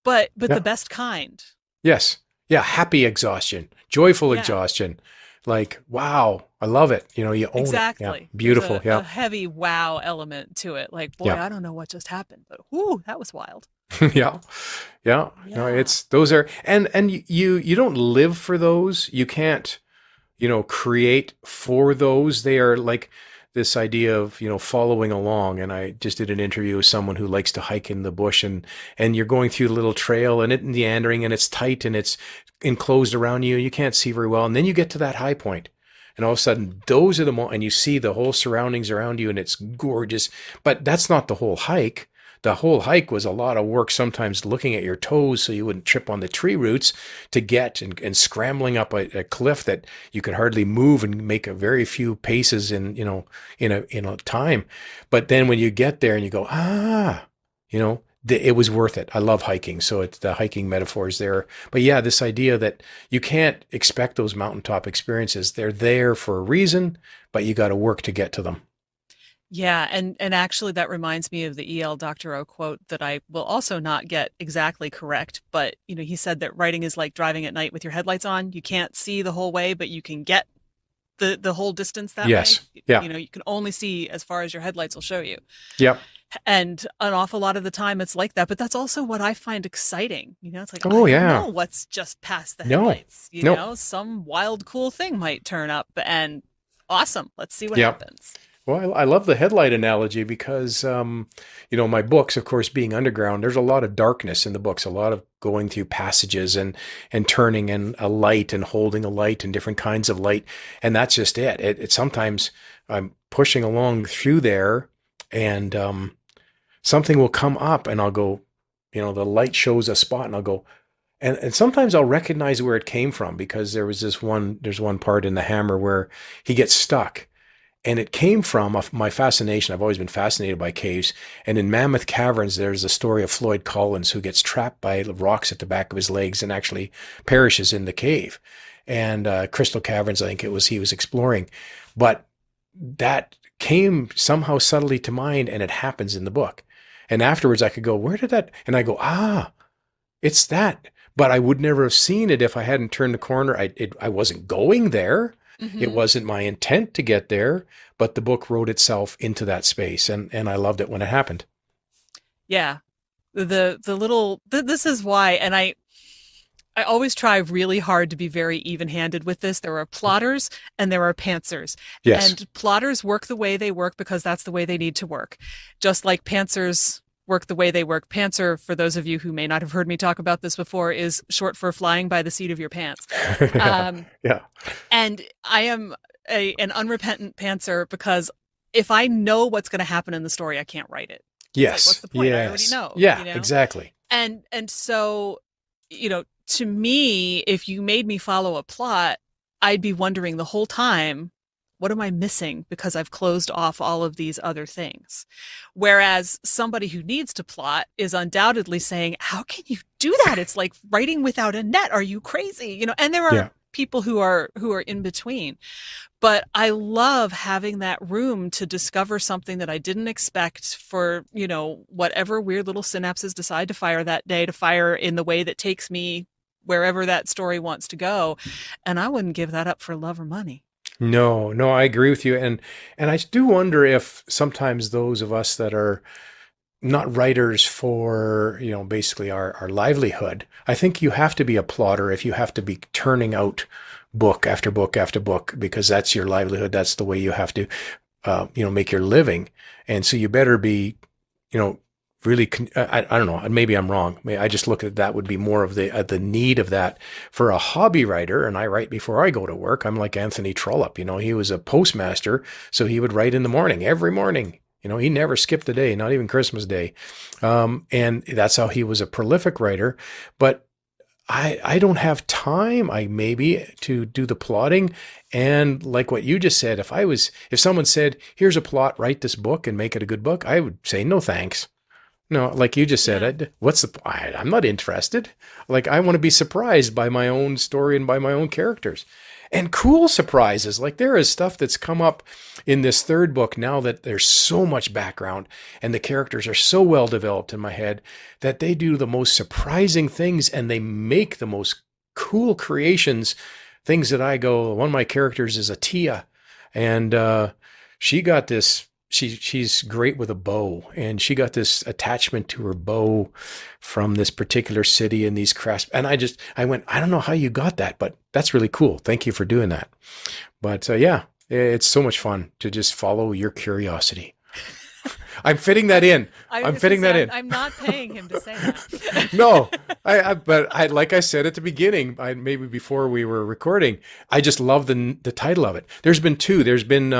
But the best kind. Yes. Yeah. Happy exhaustion, joyful exhaustion. Like, wow, I love it. You own it. Exactly. Yeah. Beautiful. There's a heavy wow element to it. Like, boy, I don't know what just happened, but whoo, that was wild. Yeah. No, those are, and you don't live for those. You can't, create for those. They are like this idea of, following along. And I just did an interview with someone who likes to hike in the bush, and you're going through the little trail and it's meandering and it's tight and it's enclosed around you. You can't see very well. And then you get to that high point, and all of a sudden those are and you see the whole surroundings around you and it's gorgeous, but that's not the whole hike. The whole hike was a lot of work, sometimes looking at your toes so you wouldn't trip on the tree roots to get and scrambling up a cliff that you could hardly move and make a very few paces in a time. But then when you get there and you go, it was worth it. I love hiking. So it's the hiking metaphors there. But yeah, this idea that you can't expect those mountaintop experiences. They're there for a reason, but you got to work to get to them. Yeah, and actually that reminds me of the E.L. Doctorow quote that I will also not get exactly correct, but he said that writing is like driving at night with your headlights on. You can't see the whole way, but you can get the whole distance that way. Yeah. You can only see as far as your headlights will show you. Yep. And an awful lot of the time it's like that, but that's also what I find exciting. It's like, I don't know what's just past the headlights. Some wild, cool thing might turn up and awesome. Let's see what happens. Well, I love the headlight analogy because, my books, of course, being underground, there's a lot of darkness in the books, a lot of going through passages and turning and a light and holding a light and different kinds of light. And that's just it. It sometimes I'm pushing along through there and something will come up and I'll go, the light shows a spot and I'll go, and sometimes I'll recognize where it came from because there's one part in the Hammer where he gets stuck. And it came from my fascination. I've always been fascinated by caves. And in Mammoth Caverns, there's a story of Floyd Collins who gets trapped by rocks at the back of his legs and actually perishes in the cave. And Crystal Caverns, I think he was exploring. But that came somehow subtly to mind, and it happens in the book. And afterwards, I could go, where did that? And I go, it's that. But I would never have seen it if I hadn't turned the corner. I wasn't going there. Mm-hmm. It wasn't my intent to get there, but the book wrote itself into that space, and I loved it when it happened. Yeah. This is why, and I always try really hard to be very even-handed with this. There are plotters and there are pantsers. Yes. And plotters work the way they work because that's the way they need to work. Just like pantsers work the way they work. Pantser, for those of you who may not have heard me talk about this before, is short for flying by the seat of your pants. Yeah. And I am an unrepentant pantser because if I know what's going to happen in the story, I can't write it. Yes. What's the point? Yes. I already know. Yeah, exactly. And so, to me, if you made me follow a plot, I'd be wondering the whole time, what am I missing because I've closed off all of these other things? Whereas somebody who needs to plot is undoubtedly saying, how can you do that? It's like writing without a net. Are you crazy? And there are people who are in between. But I love having that room to discover something that I didn't expect for, whatever weird little synapses decide to fire that day, to fire in the way that takes me wherever that story wants to go. And I wouldn't give that up for love or money. No, I agree with you. And I do wonder if sometimes those of us that are not writers for, basically our livelihood, I think you have to be a plotter if you have to be turning out book after book after book, because that's your livelihood. That's the way you have to, make your living. And so you better be, really, I don't know, maybe I'm wrong. I just look at that would be more of the need of that for a hobby writer. And I write before I go to work. I'm like Anthony Trollope, he was a postmaster. So he would write in the morning, every morning. He never skipped a day, not even Christmas Day. And that's how he was a prolific writer. But I don't have time, maybe, to do the plotting. And like what you just said, if someone said, here's a plot, write this book and make it a good book, I would say, no, thanks. No, like you just said, I'm not interested. Like, I want to be surprised by my own story and by my own characters. And cool surprises. Like, there is stuff that's come up in this third book now that there's so much background and the characters are so well developed in my head that they do the most surprising things and they make the most cool creations. Things that I go, one of my characters is a Tia, and she got this. She's great with a bow, and she got this attachment to her bow from this particular city and these crafts. And I went, I don't know how you got that, but that's really cool. Thank you for doing that. But it's so much fun to just follow your curiosity. I'm fitting that in. I'm not paying him to say that. No, but like I said at the beginning, maybe before we were recording, I just love the title of it. There's been two. There's been,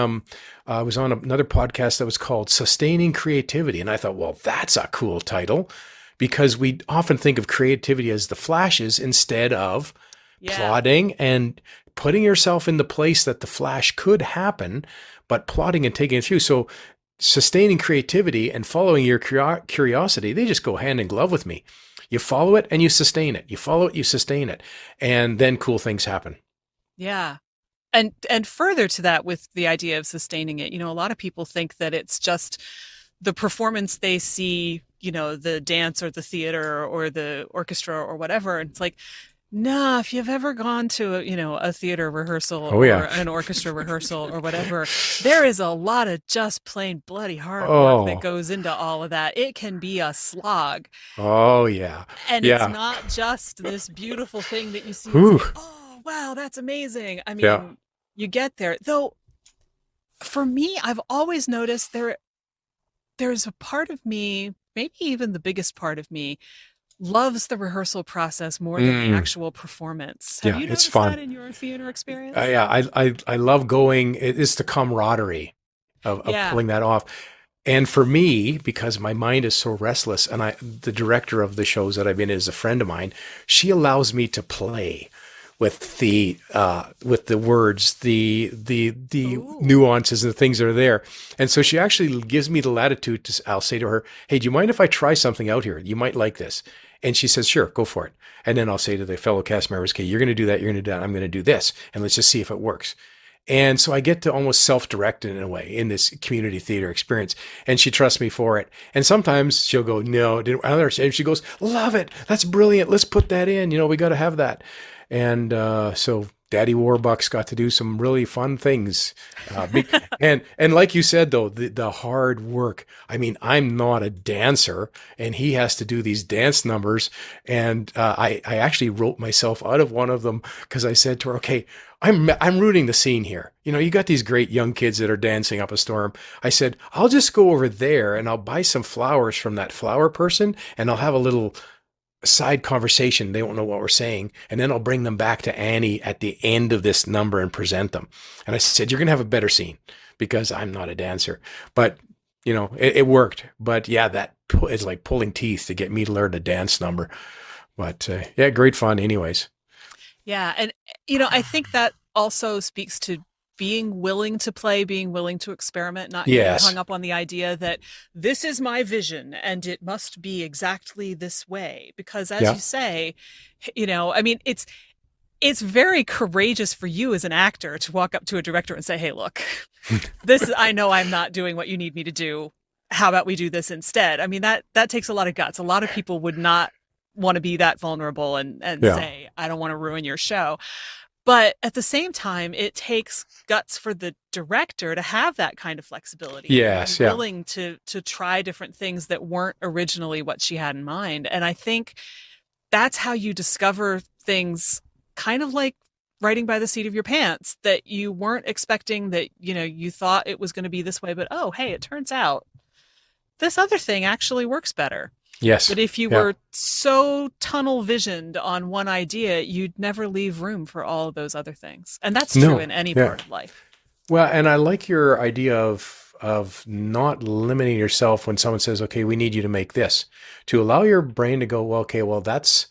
I was on another podcast that was called Sustaining Creativity. And I thought, well, that's a cool title, because we often think of creativity as the flashes instead of plotting and putting yourself in the place that the flash could happen, but plotting and taking it through. So sustaining creativity and following your curiosity, they just go hand in glove with me. You follow it and you sustain it. You follow it, you sustain it. And then cool things happen. Yeah. And further to that, with the idea of sustaining it, a lot of people think that it's just the performance they see, the dance or the theater or the orchestra or whatever. And it's like, nah, if you've ever gone to a theater rehearsal or an orchestra rehearsal or whatever, there is a lot of just plain bloody hard work that goes into all of that. It can be a slog. Oh, yeah. And it's not just this beautiful thing that you see. Like, oh, wow, that's amazing. I mean, you get there. Though, For me, I've always noticed there's a part of me, maybe even the biggest part of me, loves the rehearsal process more than the Mm, actual performance. Have yeah, you it's noticed that fun. in your theater experience? Yeah, I love going. It's the camaraderie of Yeah. pulling that off. And for me, because my mind is so restless, and the director of the shows that I've been in is a friend of mine, she allows me to play with the words, the Ooh. nuances and the things that are there. And so she actually gives me the latitude to, I'll say to her, "Hey, do you mind if I try something out here? You might like this." And she says, "Sure, go for it." And then I'll say to the fellow cast members, "Okay, you're going to do that. You're going to do that. I'm going to do this. And let's just see if it works." And so I get to almost self-direct in a way in this community theater experience. And she trusts me for it. And sometimes she'll go, "No, didn't understand." And she goes, "Love it. That's brilliant. Let's put that in. We got to have that." And so Daddy Warbucks got to do some really fun things. And like you said, though, the hard work. I mean, I'm not a dancer, and he has to do these dance numbers. And I actually wrote myself out of one of them because I said to her, "Okay, I'm rooting the scene here. You got these great young kids that are dancing up a storm." I said, "I'll just go over there and I'll buy some flowers from that flower person, and I'll have a little side conversation. They won't know what we're saying. And then I'll bring them back to Annie at the end of this number and present them." And I said, "You're going to have a better scene because I'm not a dancer." But, it worked. But yeah, that is like pulling teeth to get me to learn a dance number. But yeah, great fun anyways. Yeah. And, I think that also speaks to being willing to play, being willing to experiment, not getting Yes. hung up on the idea that this is my vision and it must be exactly this way. Because as Yeah. you say, I mean, it's very courageous for you as an actor to walk up to a director and say, "Hey, look, I know I'm not doing what you need me to do. How about we do this instead?" I mean, that takes a lot of guts. A lot of people would not want to be that vulnerable and Yeah. say, "I don't want to ruin your show." But at the same time, it takes guts for the director to have that kind of flexibility and be Yes. Yeah. willing to try different things that weren't originally what she had in mind. And I think that's how you discover things, kind of like writing by the seat of your pants, that you weren't expecting, that you thought it was going to be this way, but oh, hey, it turns out this other thing actually works better. Yes. But if you Yeah. were so tunnel visioned on one idea, you'd never leave room for all of those other things. And that's true No. in any Yeah. part of life. Well, and I like your idea of not limiting yourself when someone says, "Okay, we need you to make this," to allow your brain to go, "Well, okay, well, that's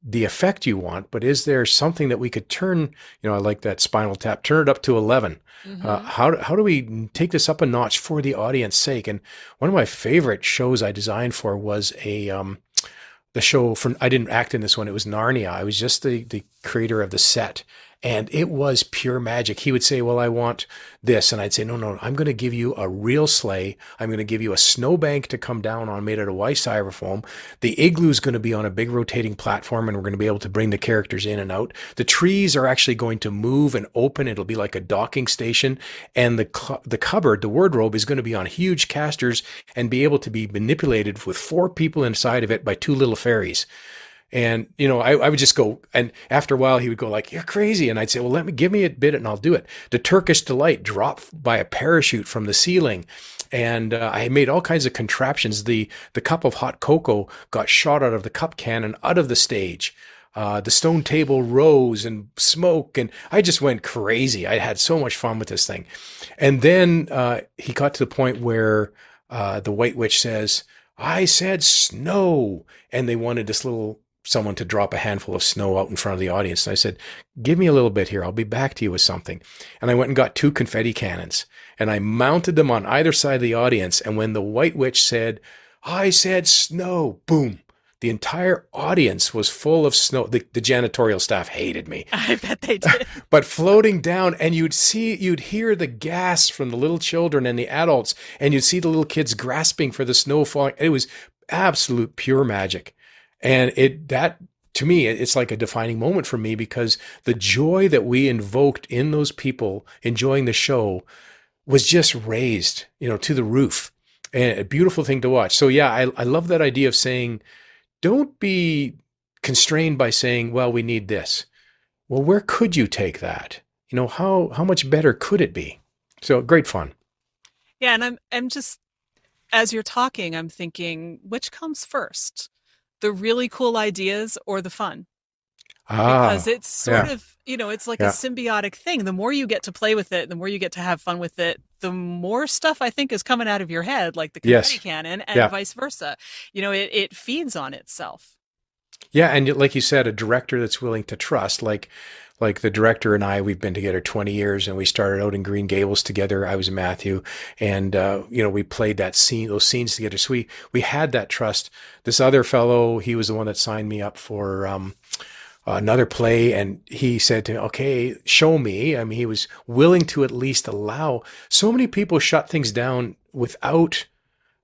the effect you want, but is there something that we could turn?" I like that Spinal Tap, turn it up to 11. Mm-hmm. How do we take this up a notch for the audience sake? And one of my favorite shows I designed for was the show from, I didn't act in this one. It was Narnia. I was just the creator of the set, and it was pure magic. He would say, "Well, I want this." And I'd say, "No, I'm going to give you a real sleigh. I'm going to give you a snowbank to come down on made out of white styrofoam. The igloo is going to be on a big rotating platform, and we're going to be able to bring the characters in and out. The trees are actually going to move and open. It'll be like a docking station. And the cupboard, the wardrobe, is going to be on huge casters and be able to be manipulated with 4 people inside of it by 2 little fairies." And, I would just go, and after a while he would go like, "You're crazy." And I'd say, "Well, give me a bit and I'll do it." The Turkish Delight dropped by a parachute from the ceiling. And I made all kinds of contraptions. The cup of hot cocoa got shot out of the cup can and out of the stage. The stone table rose and smoke, and I just went crazy. I had so much fun with this thing. And then he got to the point where the White Witch says, "I said snow." And they wanted someone to drop a handful of snow out in front of the audience. And I said, "Give me a little bit here. I'll be back to you with something." And I went and got 2 confetti cannons, and I mounted them on either side of the audience. And when the White Witch said, "I said snow," boom, the entire audience was full of snow. The janitorial staff hated me. I bet they did. But floating down, and you'd hear the gasp from the little children and the adults, and you'd see the little kids grasping for the snow falling. It was absolute pure magic. And that to me, it's like a defining moment for me, because the joy that we invoked in those people enjoying the show was just raised, to the roof, and a beautiful thing to watch. So yeah, I love that idea of saying, don't be constrained by saying, "Well, we need this." Well, where could you take that? How much better could it be? So great fun. Yeah, and I'm just as you're talking, I'm thinking, which comes first? The really cool ideas or the fun? Because Ah, it's sort yeah, of, it's like a yeah, symbiotic thing. The more you get to play with it, the more you get to have fun with it, the more stuff I think is coming out of your head, like the confetti yes, cannon, and yeah, vice versa. It feeds on itself. yeah. And like you said, a director that's willing to trust, like the director and I, we've been together 20 years, and we started out in Green Gables together. I was Matthew, and we played those scenes together. So we had that trust. This other fellow, he was the one that signed me up for another play, and he said to me, okay, show me. I mean, he was willing to at least allow. So many people shut things down without,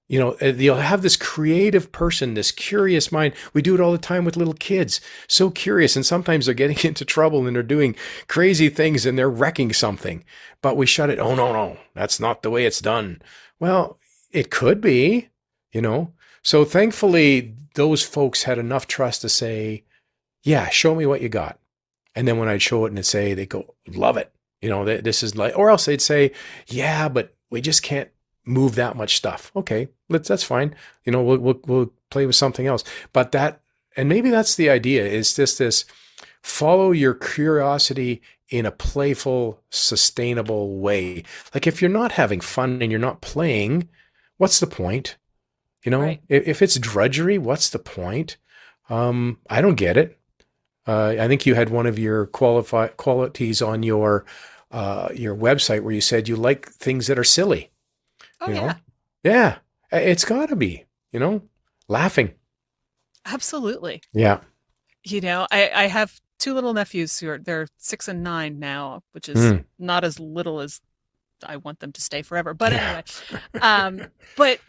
you'll have this creative person, this curious mind. We do it all the time with little kids, so curious, and sometimes they're getting into trouble and they're doing crazy things and they're wrecking something, but we shut it. Oh, no, no, that's not the way it's done. Well, it could be, you know. So thankfully those folks had enough trust to say, yeah, show me what you got. And then when I'd show it and they go, love it. This is like, or else they'd say, yeah, but we just can't move that much stuff. Okay, that's fine. We'll play with something else. But and maybe that's the idea, is just this follow your curiosity in a playful, sustainable way. Like if you're not having fun and you're not playing, what's the point? Right. If it's drudgery, what's the point? I don't get it. I think you had one of your qualities on your website where you said you like things that are silly. Oh, You know, yeah, yeah, it's got to be. Laughing. absolutely. Yeah. I have two little nephews they're 6 and 9 now, which is Mm. not as little as I want them to stay forever. But Yeah. anyway, but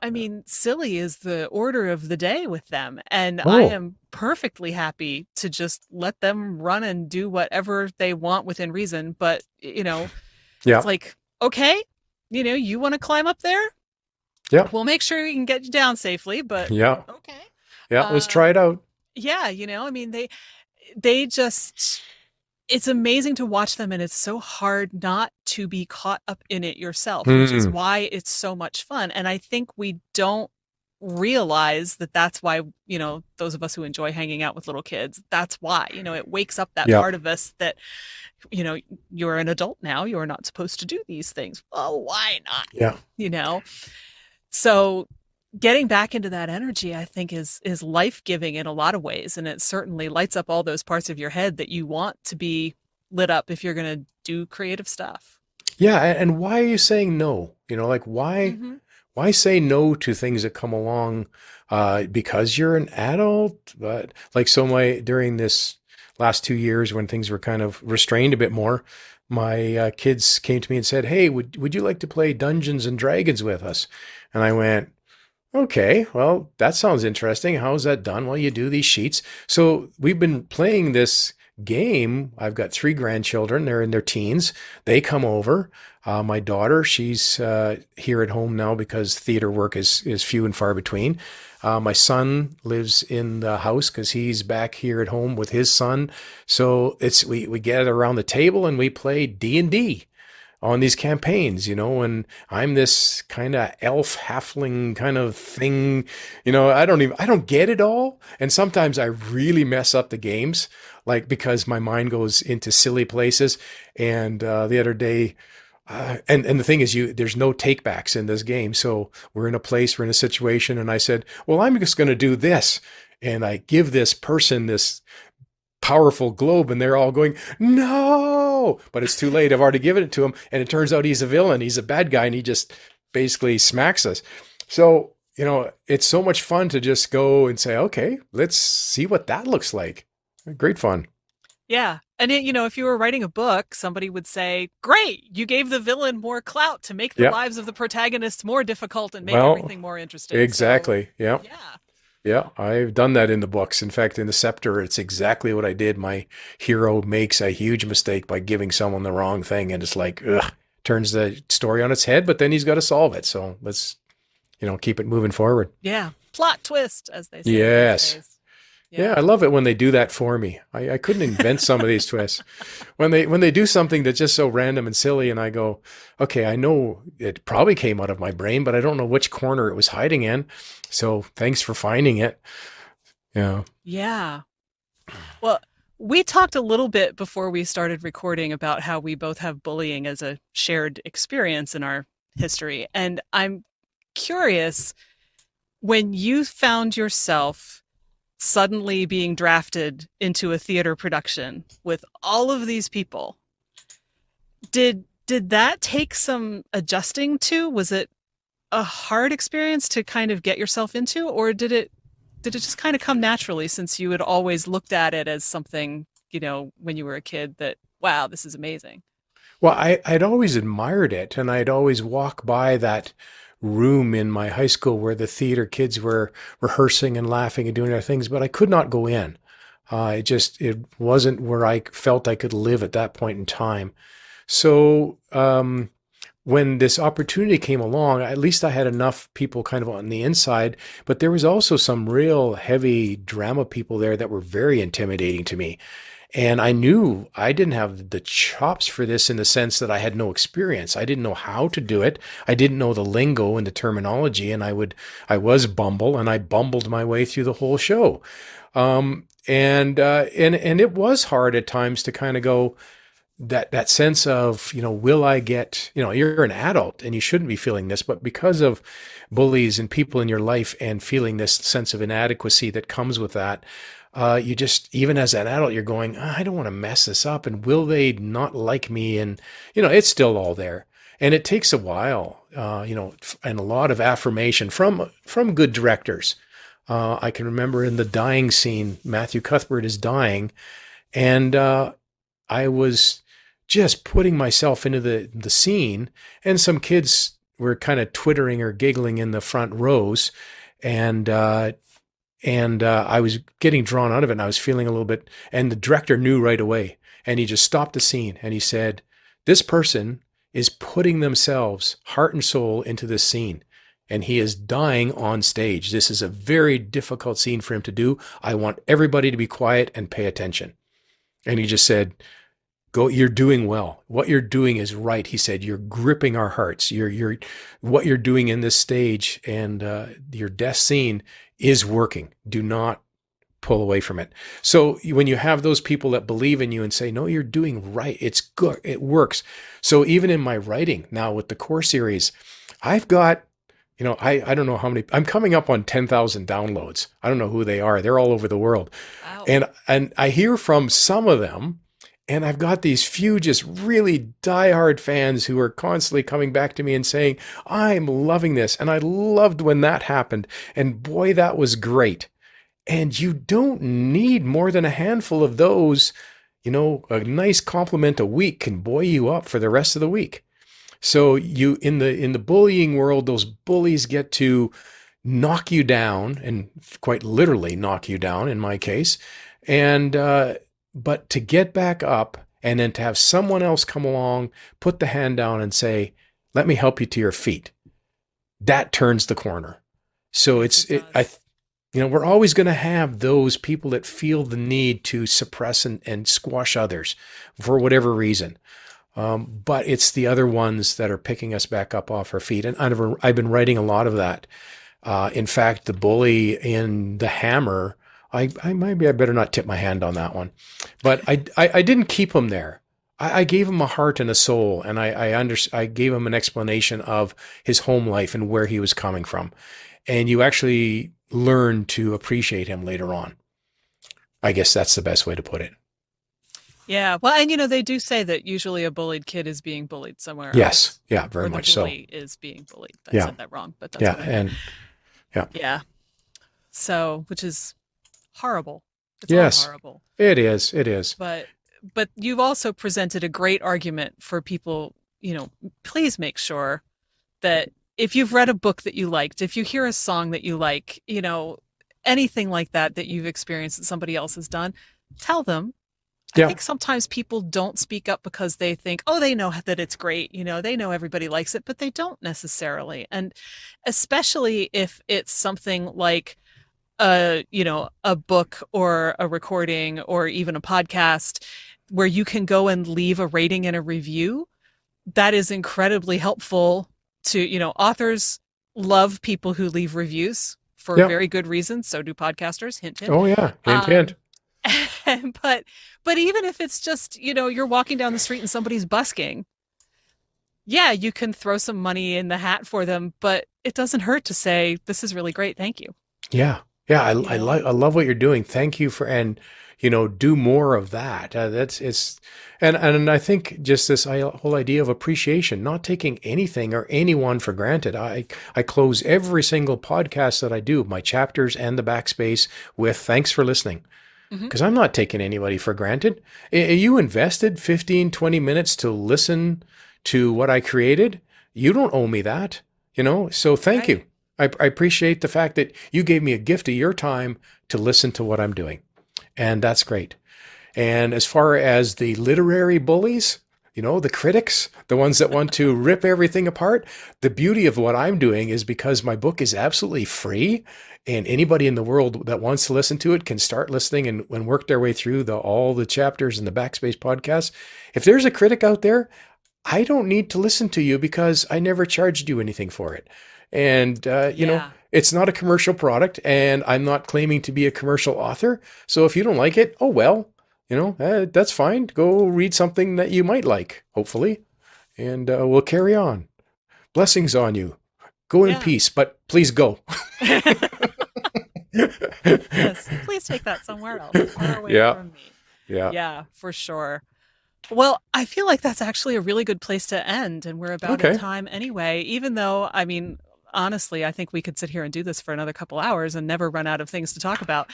I mean, silly is the order of the day with them, and I Oh, am perfectly happy to just let them run and do whatever they want within reason. But it's yeah, like, okay, you want to climb up there? yeah, We'll make sure we can get you down safely. But yeah, okay, yeah. Let's uh, try it out. yeah, I mean, they just it's amazing to watch them, and it's so hard not to be caught up in it yourself, which is Mm. why it's so much fun. And I think we don't realize that that's why, those of us who enjoy hanging out with little kids, that's why, it wakes up that Yeah, part of us that, you're an adult now, you're not supposed to do these things. Oh, why not? yeah. You know? So getting back into that energy, I think is life-giving in a lot of ways, and it certainly lights up all those parts of your head that you want to be lit up if you're going to do creative stuff. Yeah, and why are you saying no? Like Hmm. why say no to things that come along? Because you're an adult. But like, so during this last 2 years when things were kind of restrained a bit more, my kids came to me and said, "Hey, would you like to play Dungeons and Dragons with us?" And I went, "Okay, well, that sounds interesting. How's that done?" "Well, you do these sheets." So we've been playing this game. I've got three grandchildren. They're in their teens. They come over. My daughter, she's here at home now because theater work is few and far between. My son lives in the house because he's back here at home with his son. So we gather around the table and we play D&D on these campaigns, and I'm this kind of elf halfling kind of thing. I don't get it all. And sometimes I really mess up the games, like because my mind goes into silly places. And the other day, and the thing is, there's no takebacks in this game. So we're in a situation, and I said, well, I'm just going to do this. And I give this person this powerful globe, and they're all going, no, but it's too late. I've already given it to him. And it turns out he's a villain. He's a bad guy. And he just basically smacks us. So, it's so much fun to just go and say, okay, let's see what that looks like. Great fun. Yeah. And if you were writing a book, somebody would say, great, you gave the villain more clout to make the Yeah. lives of the protagonists more difficult and make Well, everything more interesting. So, exactly. Yeah. yeah. Yeah. I've done that in the books. In fact, in The Scepter, it's exactly what I did. My hero makes a huge mistake by giving someone the wrong thing. And it's like, ugh, turns the story on its head, but then he's got to solve it. So let's, keep it moving forward. Yeah. Plot twist, as they say these Yes. days. Yeah, I Yeah. love it when they do that for me. I couldn't invent some of these twists. When they do something that's just so random and silly, and I go, okay, I know it probably came out of my brain, but I don't know which corner it was hiding in. So thanks for finding it. Yeah. Yeah. Well, we talked a little bit before we started recording about how we both have bullying as a shared experience in our history. And I'm curious, when you found yourself suddenly being drafted into a theater production with all of these people, did that take some adjusting to? Was it a hard experience to kind of get yourself into, or did it just kind of come naturally since you had always looked at it as something, when you were a kid that, wow, this is amazing? Well, I'd always admired it, and I'd always walk by that room in my high school where the theater kids were rehearsing and laughing and doing their things, but I could not go in. It wasn't where I felt I could live at that point in time. So, when this opportunity came along, at least I had enough people kind of on the inside, but there was also some real heavy drama people there that were very intimidating to me. And I knew I didn't have the chops for this in the sense that I had no experience. I didn't know how to do it. I didn't know the lingo and the terminology, and I was Bumble, and I bumbled my way through the whole show. And it was hard at times to kind of go, that sense of, will I get, you're an adult and you shouldn't be feeling this, but because of bullies and people in your life and feeling this sense of inadequacy that comes with that, you just, even as an adult, you're going, I don't want to mess this up. And will they not like me? And, it's still all there. And it takes a while, and a lot of affirmation from good directors. I can remember in the dying scene, Matthew Cuthbert is dying, and I was just putting myself into the scene, and some kids were kind of twittering or giggling in the front rows, and I was getting drawn out of it, and I was feeling a little bit, and the director knew right away, and he just stopped the scene, and he said, this person is putting themselves heart and soul into this scene, and he is dying on stage. This is a very difficult scene for him to do. I want everybody to be quiet and pay attention. And he just said, go, you're doing well. What you're doing is right. He said, you're gripping our hearts. What you're doing in this stage and your death scene is working. Do not pull away from it. So when you have those people that believe in you and say, no, you're doing right. It's good. It works. So even in my writing now with the core series, I've got, I don't know how many, I'm coming up on 10,000 downloads. I don't know who they are. They're all over the world. Wow. And I hear from some of them, and I've got these few just really diehard fans who are constantly coming back to me and saying, I'm loving this. And I loved when that happened. And boy, that was great. And you don't need more than a handful of those. A nice compliment a week can buoy you up for the rest of the week. So you, in the bullying world, those bullies get to knock you down, and quite literally knock you down in my case. And, but to get back up and then to have someone else come along, put the hand down and say, let me help you to your feet. That turns the corner. So we're always going to have those people that feel the need to suppress and squash others for whatever reason. But it's the other ones that are picking us back up off our feet. And I've been writing a lot of that. In fact, the bully in The Hammer, I better not tip my hand on that one, but I didn't keep him there. I gave him a heart and a soul, and I gave him an explanation of his home life and where he was coming from. And you actually learn to appreciate him later on. I guess that's the best way to put it. Yeah. Well, and they do say that usually a bullied kid is being bullied somewhere else. Yes. Yeah, very or the much so. bully is being bullied. I Yeah. said that wrong, but that's Yeah. what I meant. And yeah. Yeah. So, which is horrible. It's Yes. all horrible. It is. It is. But you've also presented a great argument for people, please make sure that if you've read a book that you liked, if you hear a song that you like, anything like that you've experienced that somebody else has done, tell them. I think sometimes people don't speak up because they think, oh, they know that it's great. They know everybody likes it, but they don't necessarily. And especially if it's something like a book or a recording or even a podcast where you can go and leave a rating and a review, that is incredibly helpful to, authors love people who leave reviews for Yeah. very good reasons. So do podcasters, hint, hint. Oh yeah. Hint, hint. But even if it's just, you're walking down the street and somebody's busking, yeah, you can throw some money in the hat for them, but it doesn't hurt to say, this is really great. Thank you. Yeah. Yeah. I love what you're doing. Thank you do more of that. And I think just this whole idea of appreciation, not taking anything or anyone for granted. I close every single podcast that I do, my chapters and the backspace, with thanks for listening. Because I'm not taking anybody for granted. You invested 15, 20 minutes to listen to what I created. You don't owe me that, so thank you. I appreciate the fact that you gave me a gift of your time to listen to what I'm doing. And that's great. And as far as the literary bullies, the critics, the ones that want to rip everything apart, the beauty of what I'm doing is because my book is absolutely free, and anybody in the world that wants to listen to it can start listening and work their way through all the chapters in the Backspace podcast. If there's a critic out there, I don't need to listen to you because I never charged you anything for it. And, it's not a commercial product, and I'm not claiming to be a commercial author. So if you don't like it, oh, well, that's fine. Go read something that you might like, hopefully, and we'll carry on. Blessings on you. Go in peace, but please go. Yes, please take that somewhere else, far away from me. Yeah, for sure. Well, I feel like that's actually a really good place to end, and we're about at time anyway, even though, honestly, I think we could sit here and do this for another couple hours and never run out of things to talk about.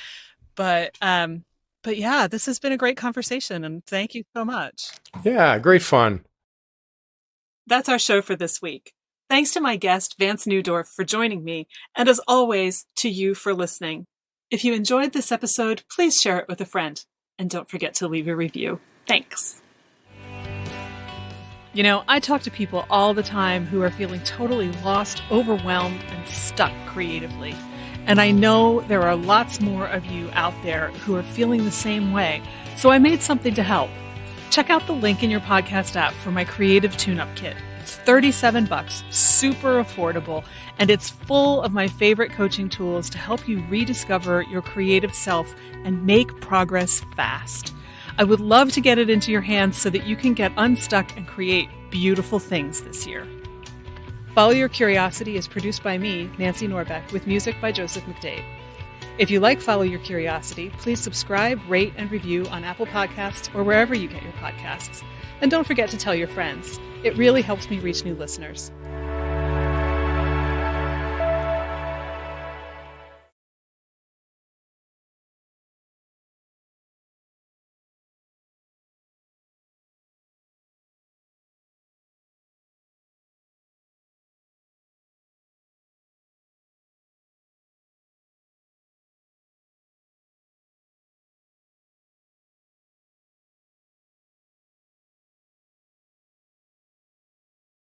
But yeah, this has been a great conversation, and thank you so much. Yeah, great fun. That's our show for this week. Thanks to my guest, Vance Neudorf, for joining me, and as always, to you for listening. If you enjoyed this episode, please share it with a friend, and don't forget to leave a review. Thanks. I talk to people all the time who are feeling totally lost, overwhelmed, and stuck creatively. And I know there are lots more of you out there who are feeling the same way. So I made something to help. Check out the link in your podcast app for my creative tune-up kit. It's $37, super affordable, and it's full of my favorite coaching tools to help you rediscover your creative self and make progress fast. I would love to get it into your hands so that you can get unstuck and create beautiful things this year. Follow Your Curiosity is produced by me, Nancy Norbeck, with music by Joseph McDade. If you like Follow Your Curiosity, please subscribe, rate, and review on Apple Podcasts or wherever you get your podcasts. And don't forget to tell your friends. It really helps me reach new listeners.